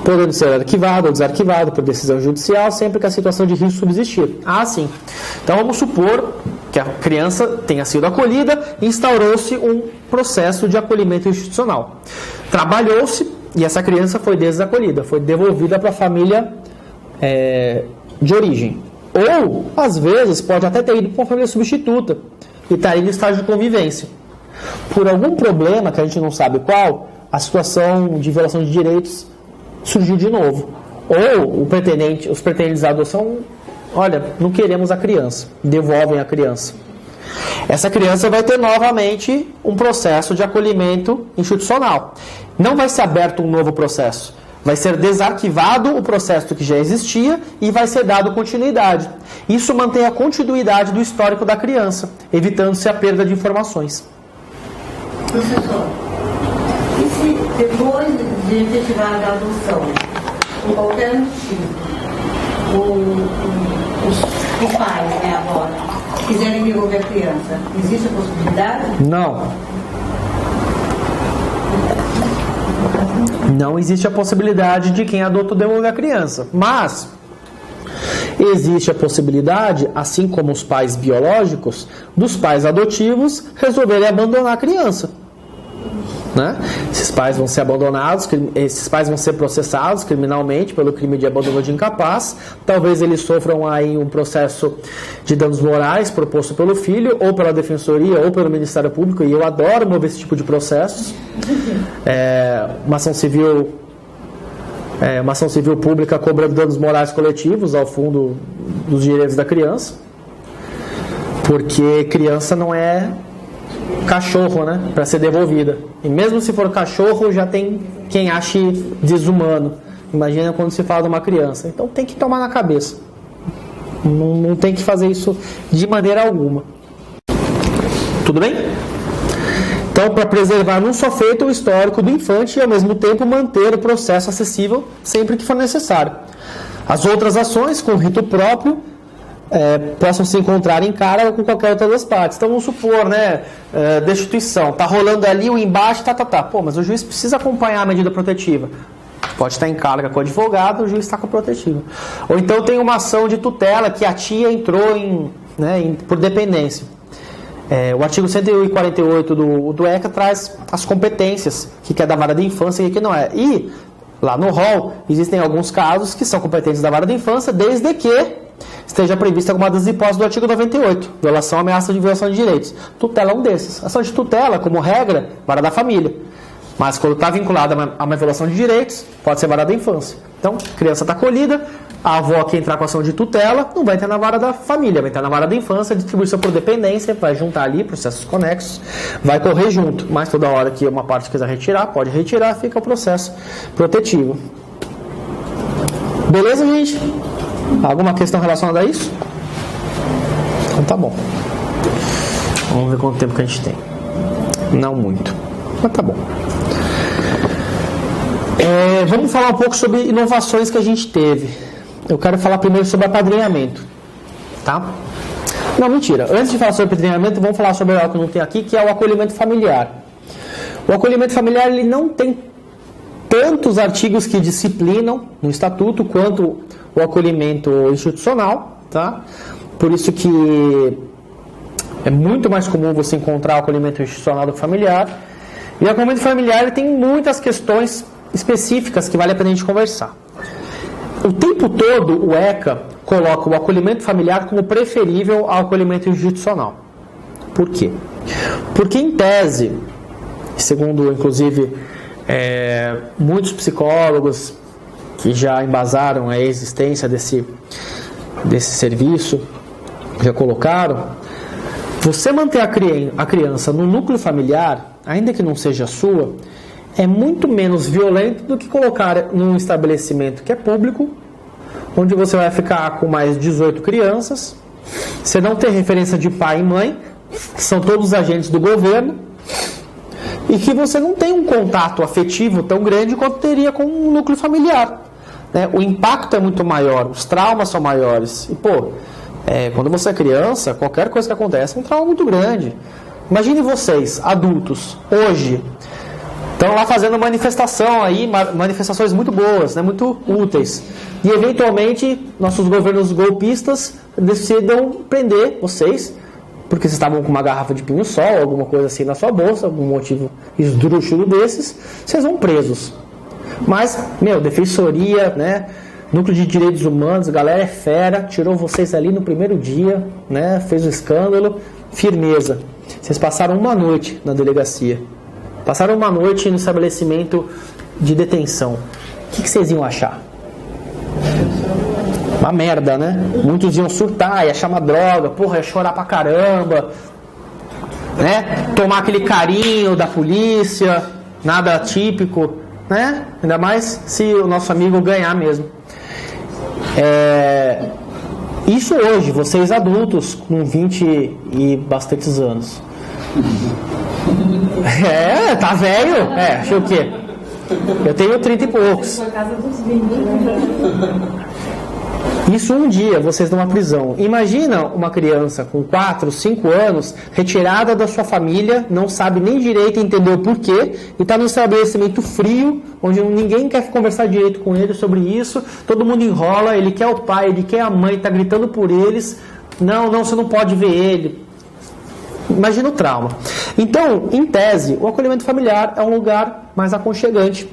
Podendo ser arquivado ou desarquivado por decisão judicial, sempre que a situação de risco subsistir. Ah, sim. Então, vamos supor que a criança tenha sido acolhida e instaurou-se um processo de acolhimento institucional. Trabalhou-se e essa criança foi desacolhida, foi devolvida para a família de origem. Ou, às vezes, pode até ter ido para uma família substituta e estar aí no estágio de convivência. Por algum problema, que a gente não sabe qual, a situação de violação de direitos surgiu de novo. Ou os pretendentes de adoção, olha, não queremos a criança, devolvem a criança. Essa criança vai ter novamente um processo de acolhimento institucional. Não vai ser aberto um novo processo. Vai ser desarquivado o processo que já existia e vai ser dado continuidade. Isso mantém a continuidade do histórico da criança, evitando-se a perda de informações. Professor, e se depois de efetivar a adoção, por qualquer motivo, os pais, né, agora, quiserem devolver a criança, existe a possibilidade? Não. Não existe a possibilidade de quem adotou devolver a criança. Mas existe a possibilidade, assim como os pais biológicos, dos pais adotivos resolverem abandonar a criança. Né? Esses pais vão ser abandonados, esses pais vão ser processados criminalmente pelo crime de abandono de incapaz. Talvez eles sofram aí um processo de danos morais proposto pelo filho, ou pela defensoria, ou pelo Ministério Público, e eu adoro mover esse tipo de processos. Uma ação civil pública cobrando danos morais coletivos ao Fundo dos Direitos da Criança, porque criança não é cachorro, né, para ser devolvida. E mesmo se for cachorro, já tem quem ache desumano. Imagina quando se fala de uma criança. Então tem que tomar na cabeça. Não tem que fazer isso de maneira alguma. Tudo bem? Então, para preservar num só feito o histórico do infante e ao mesmo tempo manter o processo acessível sempre que for necessário. As outras ações com rito próprio possam se encontrar em cara com qualquer outra das partes. Então vamos supor, né, destituição, tá rolando ali o embate, pô, mas o juiz precisa acompanhar a medida protetiva. Pode estar em carga com o advogado, o juiz está com a protetiva. Ou então tem uma ação de tutela que a tia entrou por dependência. O artigo 148 do ECA traz as competências, que é da vara da infância e que não é. E lá no rol existem alguns casos que são competentes da vara da infância, desde que esteja prevista alguma das hipóteses do artigo 98, violação, ameaça de violação de direitos. Tutela é um desses. Ação de tutela, como regra, vara da família. Mas quando está vinculada a uma violação de direitos, pode ser vara da infância. Então, a criança está acolhida, a avó que entrar com a ação de tutela não vai entrar na vara da família, vai entrar na vara da infância, distribuição por dependência, vai juntar ali processos conexos, vai correr junto. Mas toda hora que uma parte quiser retirar, pode retirar, fica o processo protetivo. Beleza, gente? Alguma questão relacionada a isso? Então tá bom. Vamos ver quanto tempo que a gente tem. Não muito, mas tá bom. Vamos falar um pouco sobre inovações que a gente teve. Eu quero falar primeiro sobre apadrinhamento. Tá? Não, mentira. Antes de falar sobre apadrinhamento, vamos falar sobre algo que não tem aqui, que é o acolhimento familiar. O acolhimento familiar, ele não tem tantos artigos que disciplinam no estatuto quanto o acolhimento institucional, tá? Por isso que é muito mais comum você encontrar o acolhimento institucional do que familiar. E o acolhimento familiar ele tem muitas questões específicas que vale a pena a gente conversar. O tempo todo o ECA coloca o acolhimento familiar como preferível ao acolhimento institucional. Por quê? Porque em tese, segundo inclusive muitos psicólogos que já embasaram a existência desse serviço, já colocaram, você manter a criança no núcleo familiar, ainda que não seja sua, é muito menos violento do que colocar num estabelecimento que é público, onde você vai ficar com mais 18 crianças, você não tem referência de pai e mãe, que são todos agentes do governo, e que você não tem um contato afetivo tão grande quanto teria com um núcleo familiar. O impacto é muito maior, os traumas são maiores. E, quando você é criança, qualquer coisa que acontece é um trauma muito grande. Imagine vocês, adultos, hoje, estão lá fazendo manifestação aí, manifestações muito boas, muito úteis. E, eventualmente, nossos governos golpistas decidam prender vocês, porque vocês estavam com uma garrafa de pinho-sol, alguma coisa assim na sua bolsa, algum motivo esdrúxulo desses, vocês vão presos. Mas, defensoria, núcleo de direitos humanos, a galera é fera, tirou vocês ali no primeiro dia, fez o escândalo, firmeza. Vocês passaram uma noite na delegacia, passaram uma noite no estabelecimento de detenção. O que vocês iam achar? Uma merda, Muitos iam surtar, ia achar uma droga, ia chorar pra caramba, tomar aquele carinho da polícia, nada típico, Ainda mais se o nosso amigo ganhar mesmo. Isso hoje, vocês adultos com 20 e bastantes anos. Tá velho? Achei o quê? Eu tenho 30 e poucos. Isso um dia, vocês numa prisão. Imagina uma criança com 4, 5 anos, retirada da sua família, não sabe nem direito entender o porquê, e está num estabelecimento frio, onde ninguém quer conversar direito com ele sobre isso, todo mundo enrola, ele quer o pai, ele quer a mãe, está gritando por eles, não, você não pode ver ele. Imagina o trauma. Então, em tese, o acolhimento familiar é um lugar mais aconchegante.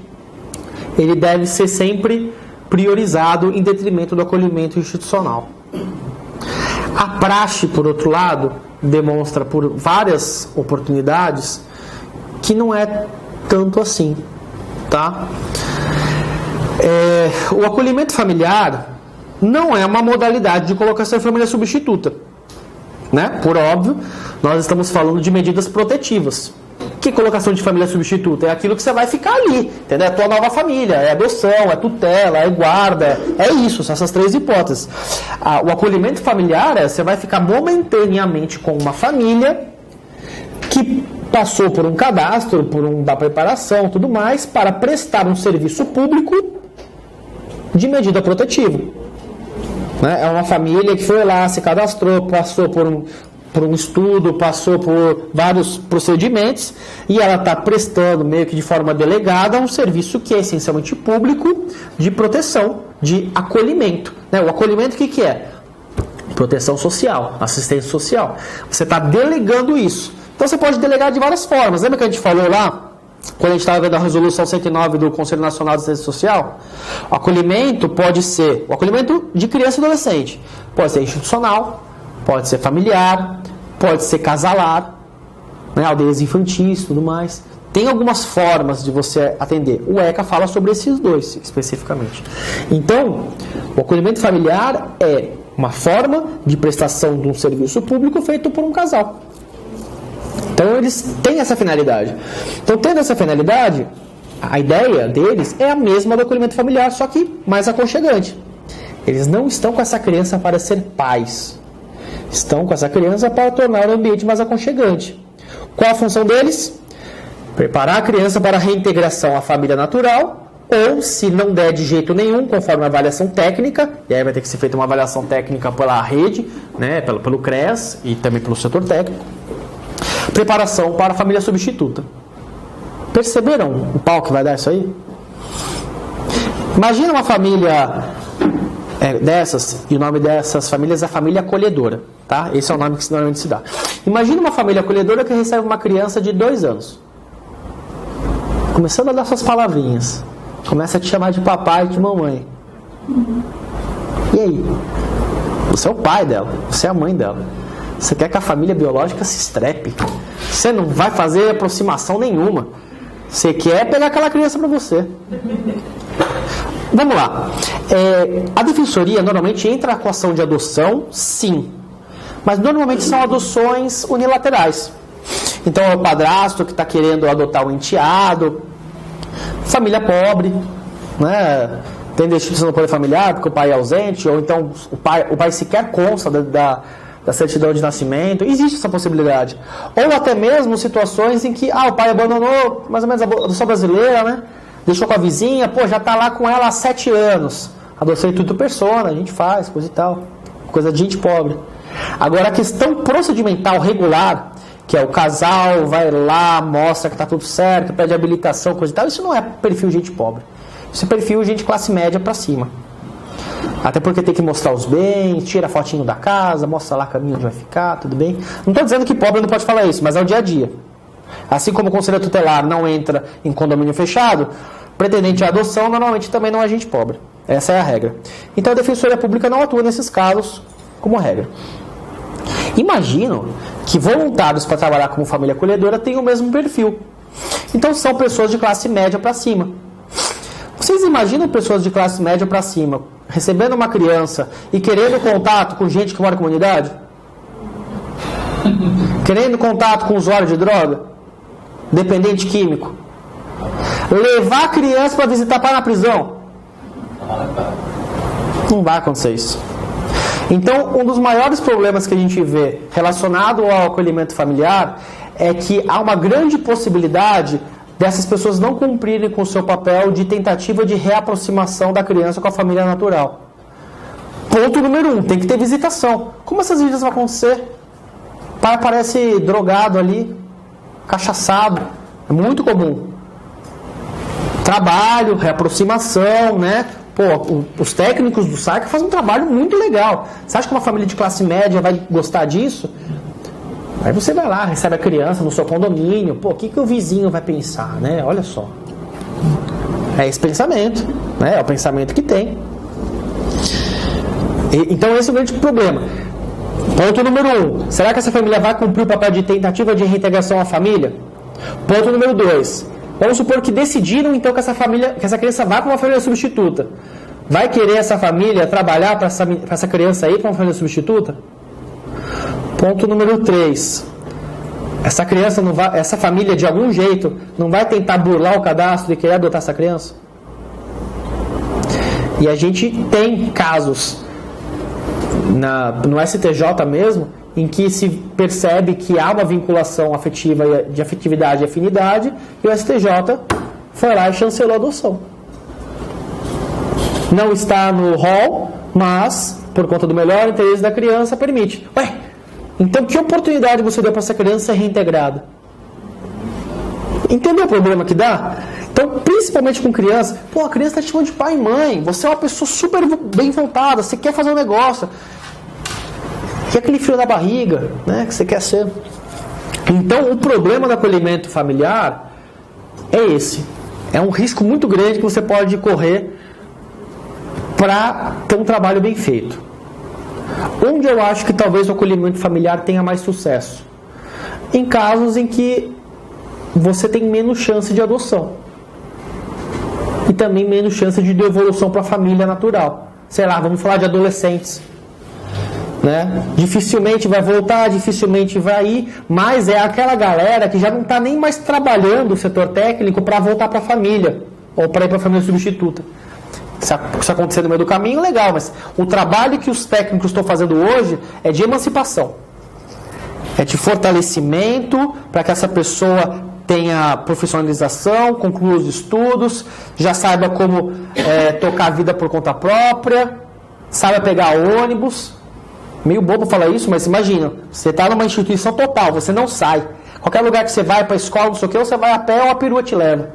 Ele deve ser sempre priorizado em detrimento do acolhimento institucional. A praxe, por outro lado, demonstra por várias oportunidades que não é tanto assim, tá? O acolhimento familiar não é uma modalidade de colocação em família substituta, né? Por óbvio, nós estamos falando de medidas protetivas. Que colocação de família substituta? É aquilo que você vai ficar ali, entendeu? É a tua nova família, é adoção, é tutela, é guarda, é isso, são essas três hipóteses. O acolhimento familiar você vai ficar momentaneamente com uma família que passou por um cadastro, por uma preparação, tudo mais, para prestar um serviço público de medida protetiva. Né? É uma família que foi lá, se cadastrou, passou por um estudo, passou por vários procedimentos e ela está prestando meio que de forma delegada um serviço que é essencialmente público de proteção, de acolhimento. Né? O acolhimento o que é? Proteção social, assistência social. Você está delegando isso. Então você pode delegar de várias formas. Lembra que a gente falou lá, quando a gente estava vendo a resolução 109 do Conselho Nacional de Assistência Social? O acolhimento pode ser, o acolhimento de criança e adolescente, pode ser institucional, pode ser familiar, pode ser casalar, né, aldeias infantis, tudo mais. Tem algumas formas de você atender. O ECA fala sobre esses dois, especificamente. Então, o acolhimento familiar é uma forma de prestação de um serviço público feito por um casal. Então, eles têm essa finalidade. Então, tendo essa finalidade, a ideia deles é a mesma do acolhimento familiar, só que mais aconchegante. Eles não estão com essa criança para ser pais. Estão com essa criança para tornar o ambiente mais aconchegante. Qual a função deles? Preparar a criança para a reintegração à família natural, ou, se não der de jeito nenhum, conforme a avaliação técnica, e aí vai ter que ser feita uma avaliação técnica pela rede, né, pelo CREAS e também pelo setor técnico, preparação para a família substituta. Perceberam o pau que vai dar isso aí? Imagina uma família dessas, e o nome dessas famílias é a família acolhedora, tá? Esse é o nome que normalmente se dá. Imagina uma família acolhedora que recebe uma criança de 2 anos. Começando a dar suas palavrinhas. Começa a te chamar de papai e de mamãe. E aí? Você é o pai dela, você é a mãe dela. Você quer que a família biológica se estrepe. Você não vai fazer aproximação nenhuma. Você quer pegar aquela criança para você. Vamos lá. A defensoria normalmente entra com ação de adoção, sim. Mas normalmente são adoções unilaterais. Então é o padrasto que está querendo adotar um enteado, família pobre, né? Tem destituição do poder familiar porque o pai é ausente, ou então o pai sequer consta da certidão de nascimento. Existe essa possibilidade. Ou até mesmo situações em que o pai abandonou, mais ou menos a adoção brasileira, né? Deixou com a vizinha, já está lá com ela há 7 anos. Adoção intuito persona, a gente faz, coisa e tal. Coisa de gente pobre. Agora, a questão procedimental regular, que é o casal vai lá, mostra que está tudo certo, pede habilitação, coisa e tal, isso não é perfil gente pobre. Isso é perfil gente classe média para cima. Até porque tem que mostrar os bens, tira fotinho da casa, mostra lá caminho onde vai ficar, tudo bem. Não estou dizendo que pobre não pode falar isso, mas é o dia a dia. Assim como o conselho tutelar não entra em condomínio fechado, pretendente à adoção normalmente também não é gente pobre. Essa é a regra. Então a Defensoria Pública não atua nesses casos como regra. Imagino que voluntários para trabalhar como família acolhedora têm o mesmo perfil. Então são pessoas de classe média para cima. Vocês imaginam pessoas de classe média para cima recebendo uma criança e querendo contato com gente que mora em comunidade? Querendo contato com usuário de droga? Dependente químico? Levar a criança para visitar pai na prisão? Não vai acontecer isso. Então, um dos maiores problemas que a gente vê relacionado ao acolhimento familiar é que há uma grande possibilidade dessas pessoas não cumprirem com o seu papel de tentativa de reaproximação da criança com a família natural. Ponto número 1, tem que ter visitação. Como essas visitas vão acontecer? O pai aparece drogado ali, cachaçado, é muito comum. Trabalho, reaproximação, né? Pô, os técnicos do SAICA fazem um trabalho muito legal. Você acha que uma família de classe média vai gostar disso? Aí você vai lá, recebe a criança no seu condomínio. Pô, o que o vizinho vai pensar, né? Olha só. É esse pensamento, né? É o pensamento que tem. Então esse é o grande problema. Ponto número 1. Será que essa família vai cumprir o papel de tentativa de reintegração à família? Ponto número 2. Vamos supor que decidiram então que essa criança vá para uma família substituta. Vai querer essa família trabalhar para essa criança ir para uma família substituta? Ponto número 3. Essa família de algum jeito não vai tentar burlar o cadastro e querer adotar essa criança? E a gente tem casos no STJ mesmo, em que se percebe que há uma vinculação afetiva, de afetividade e afinidade, e o STJ foi lá e chancelou a adoção. Não está no rol, mas, por conta do melhor interesse da criança, permite. Ué, então que oportunidade você deu para essa criança ser reintegrada? Entendeu o problema que dá? Então, principalmente com criança, pô, a criança está te chamando de pai e mãe, você é uma pessoa super bem voltada, você quer fazer um negócio, que aquele frio na barriga, né, que você quer ser. Então, o problema do acolhimento familiar é esse. É um risco muito grande que você pode correr para ter um trabalho bem feito. Onde eu acho que talvez o acolhimento familiar tenha mais sucesso? Em casos em que você tem menos chance de adoção. E também menos chance de devolução para a família natural. Sei lá, vamos falar de adolescentes. Né? Dificilmente vai voltar, dificilmente vai ir, mas é aquela galera que já não está nem mais trabalhando o setor técnico para voltar para a família ou para ir para a família substituta. Se acontecer no meio do caminho, legal, mas o trabalho que os técnicos estão fazendo hoje é de emancipação, é de fortalecimento para que essa pessoa tenha profissionalização, conclua os estudos, já saiba como tocar a vida por conta própria, saiba pegar ônibus. Meio bobo falar isso, mas imagina, você está numa instituição total, você não sai. Qualquer lugar que você vai, para a escola, não sei o que, você vai a pé ou a perua te leva.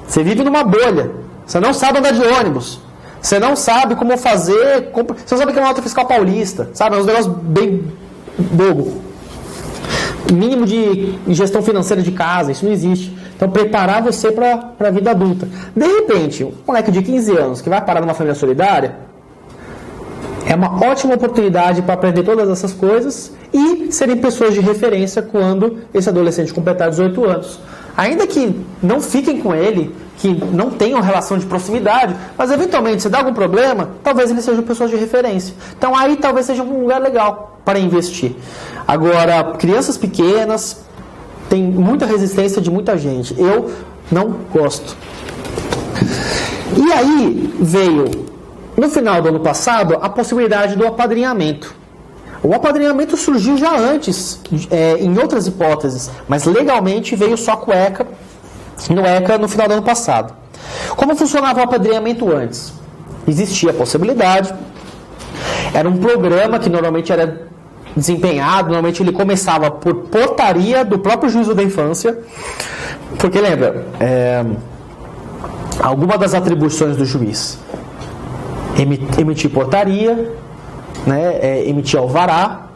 Você vive numa bolha. Você não sabe andar de ônibus. Você não sabe como fazer. Você não sabe o que é uma nota fiscal paulista. Sabe? É um negócio bem bobo. Mínimo de gestão financeira de casa, isso não existe. Então, preparar você para a vida adulta. De repente, um moleque de 15 anos que vai parar numa família solidária, é uma ótima oportunidade para aprender todas essas coisas e serem pessoas de referência quando esse adolescente completar 18 anos. Ainda que não fiquem com ele, que não tenham relação de proximidade, mas eventualmente, se dá algum problema, talvez eles sejam pessoas de referência. Então aí talvez seja um lugar legal para investir. Agora, crianças pequenas, tem muita resistência de muita gente. Eu não gosto. E aí veio, no final do ano passado, a possibilidade do apadrinhamento. O apadrinhamento surgiu já antes, em outras hipóteses, mas legalmente veio só com o ECA, no ECA no final do ano passado. Como funcionava o apadrinhamento antes? Existia a possibilidade, era um programa que normalmente era desempenhado, normalmente ele começava por portaria do próprio juízo da infância, porque lembra, alguma das atribuições do juiz, emitir portaria, né, emitir alvará.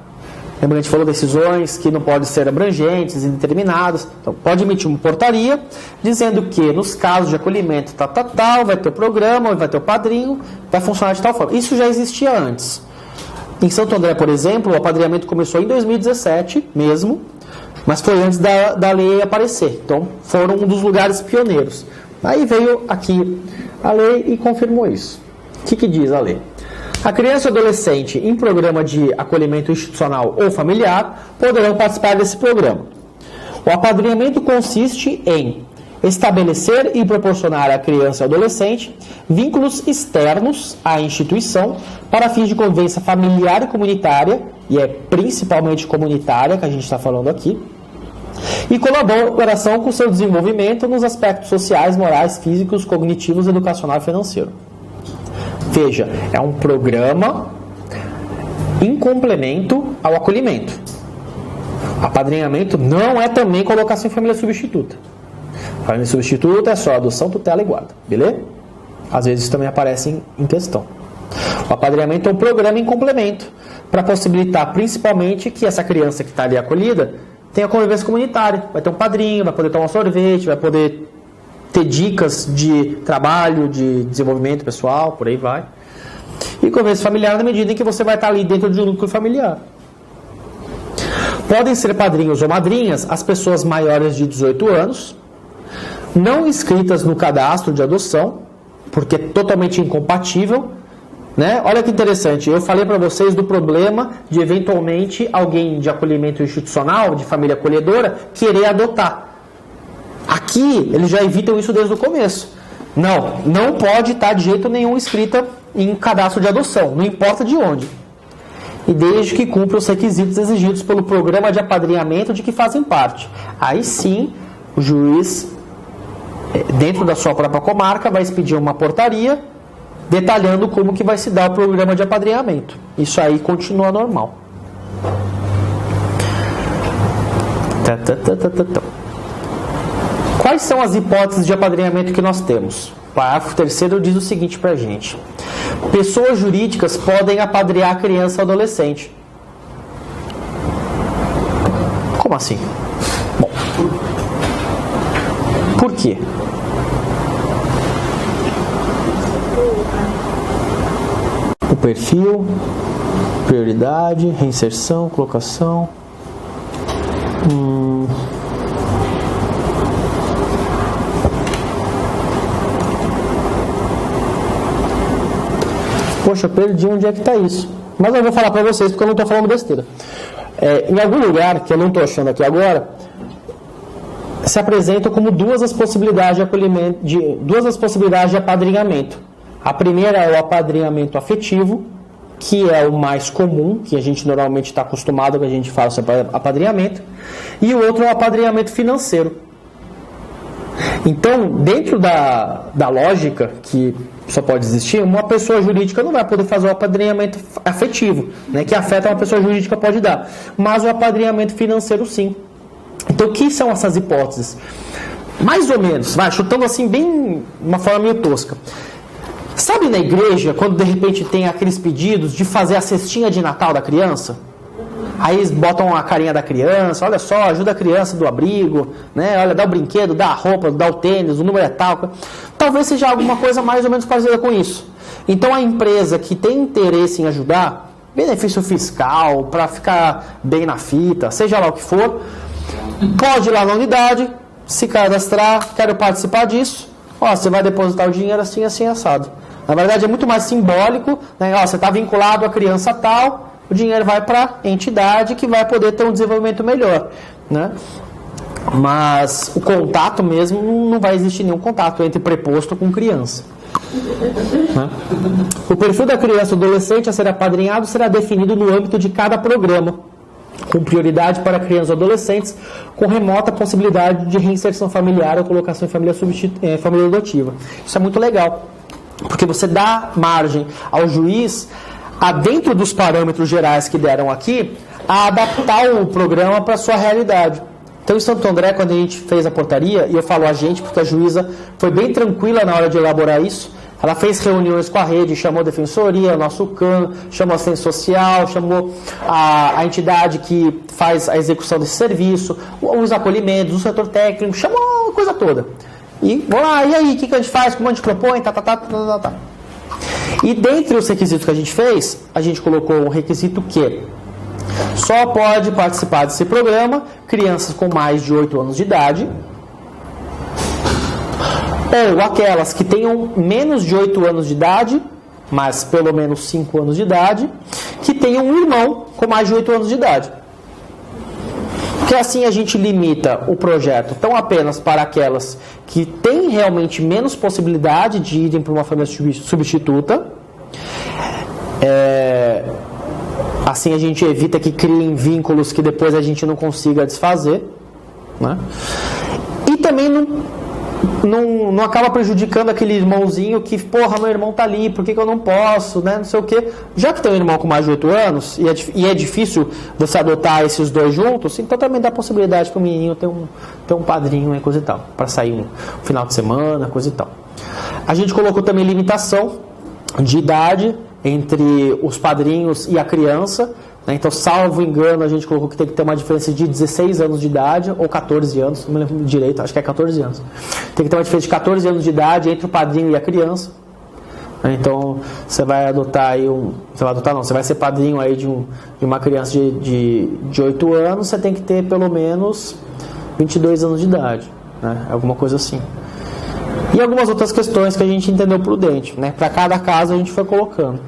Lembra que a gente falou decisões que não podem ser abrangentes, indeterminadas. Então, pode emitir uma portaria dizendo que nos casos de acolhimento tal, vai ter o programa, vai ter o padrinho, vai funcionar de tal forma. Isso já existia antes. Em Santo André, por exemplo, o apadrinhamento começou em 2017 mesmo, mas foi antes da lei aparecer. Então, foram um dos lugares pioneiros. Aí veio aqui a lei e confirmou isso. O que diz a lei? A criança e o adolescente em programa de acolhimento institucional ou familiar poderão participar desse programa. O apadrinhamento consiste em estabelecer e proporcionar à criança e ao adolescente vínculos externos à instituição para fins de convivência familiar e comunitária, e é principalmente comunitária que a gente está falando aqui, e colaboração com seu desenvolvimento nos aspectos sociais, morais, físicos, cognitivos, educacional e financeiro. Veja, é um programa em complemento ao acolhimento. Apadrinhamento não é também colocação em família substituta. Família substituta é só adoção, tutela e guarda, beleza? Às vezes isso também aparece em questão. O apadrinhamento é um programa em complemento para possibilitar principalmente que essa criança que está ali acolhida tenha convivência comunitária. Vai ter um padrinho, vai poder tomar um sorvete, vai poder ter dicas de trabalho, de desenvolvimento pessoal, por aí vai. E convivência familiar na medida em que você vai estar ali dentro de um núcleo familiar. Podem ser padrinhos ou madrinhas as pessoas maiores de 18 anos, não inscritas no cadastro de adoção, porque é totalmente incompatível, né? Olha que interessante, eu falei para vocês do problema de eventualmente alguém de acolhimento institucional, de família acolhedora, querer adotar. Aqui eles já evitam isso desde o começo. Não pode estar de jeito nenhum inscrita em cadastro de adoção, não importa de onde. E desde que cumpra os requisitos exigidos pelo programa de apadrinhamento de que fazem parte. Aí sim, o juiz, dentro da sua própria comarca, vai expedir uma portaria detalhando como que vai se dar o programa de apadrinhamento. Isso aí continua normal. Quais são as hipóteses de apadrinhamento que nós temos? O parágrafo 3º diz o seguinte pra gente: pessoas jurídicas podem apadrinhar criança ou adolescente. Como assim? Bom, por quê? O perfil, prioridade, reinserção, colocação. Poxa, perdi onde é que está isso. Mas eu vou falar para vocês porque eu não estou falando besteira. Em algum lugar, que eu não estou achando aqui agora, se apresentam como duas as possibilidades de apadrinhamento. A primeira é o apadrinhamento afetivo, que é o mais comum, que a gente normalmente está acostumado que a gente fala sobre apadrinhamento, e o outro é o apadrinhamento financeiro. Então, dentro da lógica que só pode existir, uma pessoa jurídica não vai poder fazer o apadrinhamento afetivo, né, que afeta uma pessoa jurídica pode dar, mas o apadrinhamento financeiro sim. Então, o que são essas hipóteses? Mais ou menos, chutando assim bem uma forma meio tosca. Sabe na igreja, quando de repente tem aqueles pedidos de fazer a cestinha de Natal da criança? Aí eles botam a carinha da criança, olha só, ajuda a criança do abrigo, né? Olha, dá o brinquedo, dá a roupa, dá o tênis, o número é tal. Talvez seja alguma coisa mais ou menos parecida com isso. Então a empresa que tem interesse em ajudar, benefício fiscal, para ficar bem na fita, seja lá o que for, pode ir lá na unidade, se cadastrar, quero participar disso, você vai depositar o dinheiro assim, assim, assado. Na verdade é muito mais simbólico, né? Você está vinculado à criança tal, o dinheiro vai para a entidade que vai poder ter um desenvolvimento melhor, né? Mas o contato mesmo, não vai existir nenhum contato entre preposto com criança, né? O perfil da criança ou adolescente a ser apadrinhado será definido no âmbito de cada programa, com prioridade para crianças ou adolescentes com remota possibilidade de reinserção familiar ou colocação em família adotiva. Isso é muito legal, porque você dá margem ao juiz, dentro dos parâmetros gerais que deram aqui, a adaptar o programa para a sua realidade. Então, em Santo André, quando a gente fez a portaria, e eu falo a gente porque a juíza foi bem tranquila na hora de elaborar isso, ela fez reuniões com a rede, chamou a defensoria, o nosso CAN, chamou a assistência social, chamou a entidade que faz a execução desse serviço, os acolhimentos, o setor técnico, chamou a coisa toda. E vamos lá, e aí, o que a gente faz, como a gente propõe, tá. E dentre os requisitos que a gente fez, a gente colocou um requisito que só pode participar desse programa crianças com mais de 8 anos de idade, ou aquelas que tenham menos de 8 anos de idade, mas pelo menos 5 anos de idade, que tenham um irmão com mais de 8 anos de idade. Porque assim a gente limita o projeto tão apenas para aquelas que têm realmente menos possibilidade de irem para uma família substituta. Assim a gente evita que criem vínculos que depois a gente não consiga desfazer, né? E também não acaba prejudicando aquele irmãozinho que, porra, meu irmão tá ali, por que eu não posso, né, não sei o quê. Já que tem um irmão com mais de 8 anos, e é difícil você adotar esses dois juntos, então também dá a possibilidade para o menininho ter um padrinho e coisa e tal, para sair um final de semana, coisa e tal. A gente colocou também limitação de idade entre os padrinhos e a criança, né? Então, salvo engano, a gente colocou que tem que ter uma diferença de 16 anos de idade ou 14 anos, não me lembro direito, acho que é 14 anos. Tem que ter uma diferença de 14 anos de idade entre o padrinho e a criança. Então, você vai adotar aí você vai ser padrinho aí de uma criança de 8 anos, você tem que ter pelo menos 22 anos de idade, né? Alguma coisa assim. E algumas outras questões que a gente entendeu prudente, né? Para cada caso a gente foi colocando.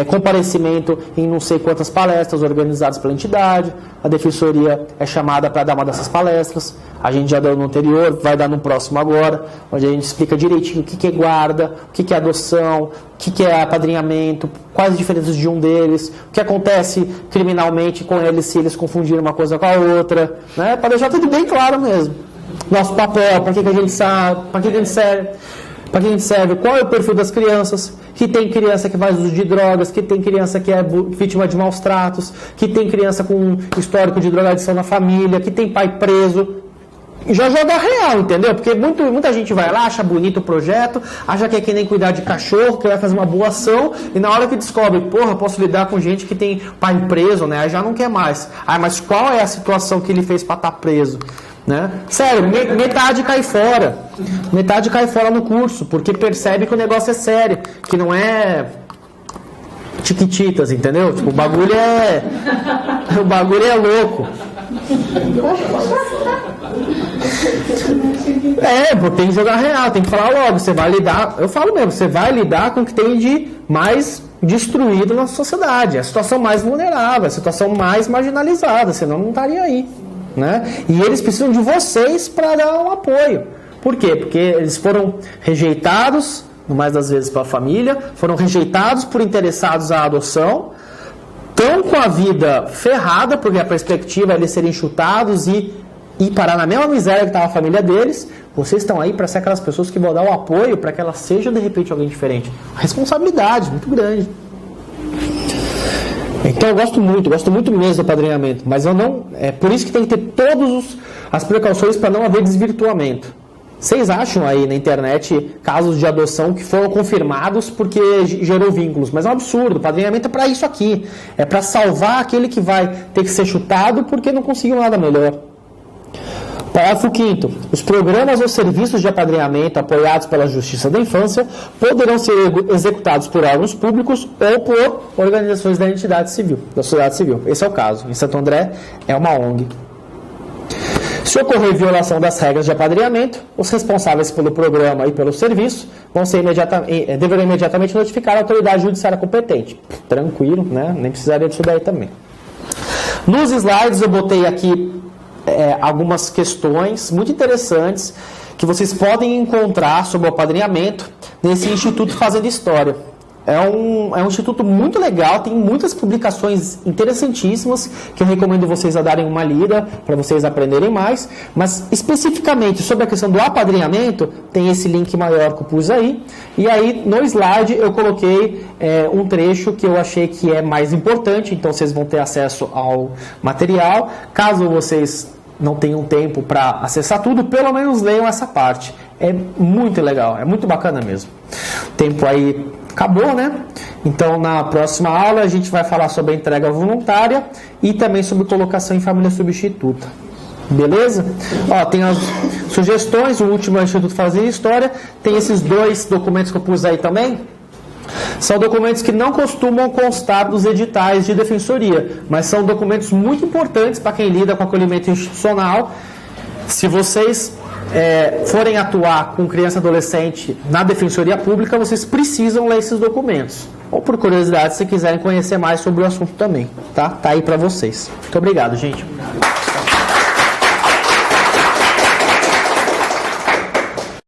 Comparecimento em não sei quantas palestras organizadas pela entidade, a defensoria é chamada para dar uma dessas palestras, a gente já deu no anterior, vai dar no próximo agora, onde a gente explica direitinho o que é guarda, o que é adoção, o que é apadrinhamento, quais as diferenças de um deles, o que acontece criminalmente com eles se eles confundirem uma coisa com a outra, né? Para deixar tudo bem claro mesmo. Nosso papel, para que a gente sabe, para que a gente serve, qual é o perfil das crianças, que tem criança que faz uso de drogas, que tem criança que é vítima de maus tratos, que tem criança com histórico de drogadição na família, que tem pai preso. Já joga real, entendeu? Porque muita gente vai lá, acha bonito o projeto, acha que é que nem cuidar de cachorro, que vai fazer uma boa ação, e na hora que descobre, porra, posso lidar com gente que tem pai preso, né? Aí já não quer mais. Mas qual é a situação que ele fez para estar preso? Né? Sério, metade cai fora. Metade cai fora no curso, porque percebe que o negócio é sério, que não é tiquititas, entendeu? Tipo, o bagulho é louco. Pô, tem que jogar real, tem que falar logo, você vai lidar, eu falo mesmo, você vai lidar com o que tem de mais destruído na sociedade, é a situação mais vulnerável, a situação mais marginalizada, senão não estaria aí. Né? E eles precisam de vocês para dar um apoio. Por quê? Porque eles foram rejeitados, no mais das vezes pela família, foram rejeitados por interessados à adoção, estão com a vida ferrada, porque a perspectiva é eles serem chutados e parar na mesma miséria que estava a família deles. Vocês estão aí para ser aquelas pessoas que vão dar o apoio para que ela seja de repente alguém diferente. Responsabilidade muito grande. Então eu gosto muito mesmo do apadrinhamento, mas eu não. É por isso que tem que ter todas as precauções para não haver desvirtuamento. Vocês acham aí na internet casos de adoção que foram confirmados porque gerou vínculos, mas é um absurdo. O apadrinhamento é para isso aqui, é para salvar aquele que vai ter que ser chutado porque não conseguiu nada melhor. Parágrafo 5º. Os programas ou serviços de apadrinhamento apoiados pela Justiça da Infância poderão ser executados por órgãos públicos ou por organizações da entidade civil, da sociedade civil. Esse é o caso. Em Santo André é uma ONG. Se ocorrer violação das regras de apadrinhamento, os responsáveis pelo programa e pelo serviço deverão imediatamente notificar a autoridade judiciária competente. Tranquilo, né? Nem precisaria disso daí também. Nos slides eu botei aqui algumas questões muito interessantes que vocês podem encontrar sobre o apadrinhamento nesse Instituto Fazendo História. É um instituto muito legal, tem muitas publicações interessantíssimas que eu recomendo vocês a darem uma lida para vocês aprenderem mais, mas especificamente sobre a questão do apadrinhamento, tem esse link maior que eu pus aí, e aí no slide eu coloquei um trecho que eu achei que é mais importante, então vocês vão ter acesso ao material. Caso vocês não tenham tempo para acessar tudo, pelo menos leiam essa parte. É muito legal, é muito bacana mesmo. O tempo aí acabou, né? Então, na próxima aula, a gente vai falar sobre a entrega voluntária e também sobre colocação em família substituta. Beleza? Ó, tem as sugestões, o último é o Instituto Fazer História. Tem esses 2 documentos que eu pus aí também. São documentos que não costumam constar dos editais de defensoria, mas são documentos muito importantes para quem lida com acolhimento institucional. Se vocês forem atuar com criança e adolescente na defensoria pública, vocês precisam ler esses documentos. Ou por curiosidade, se quiserem conhecer mais sobre o assunto também. Tá aí para vocês. Muito obrigado, gente.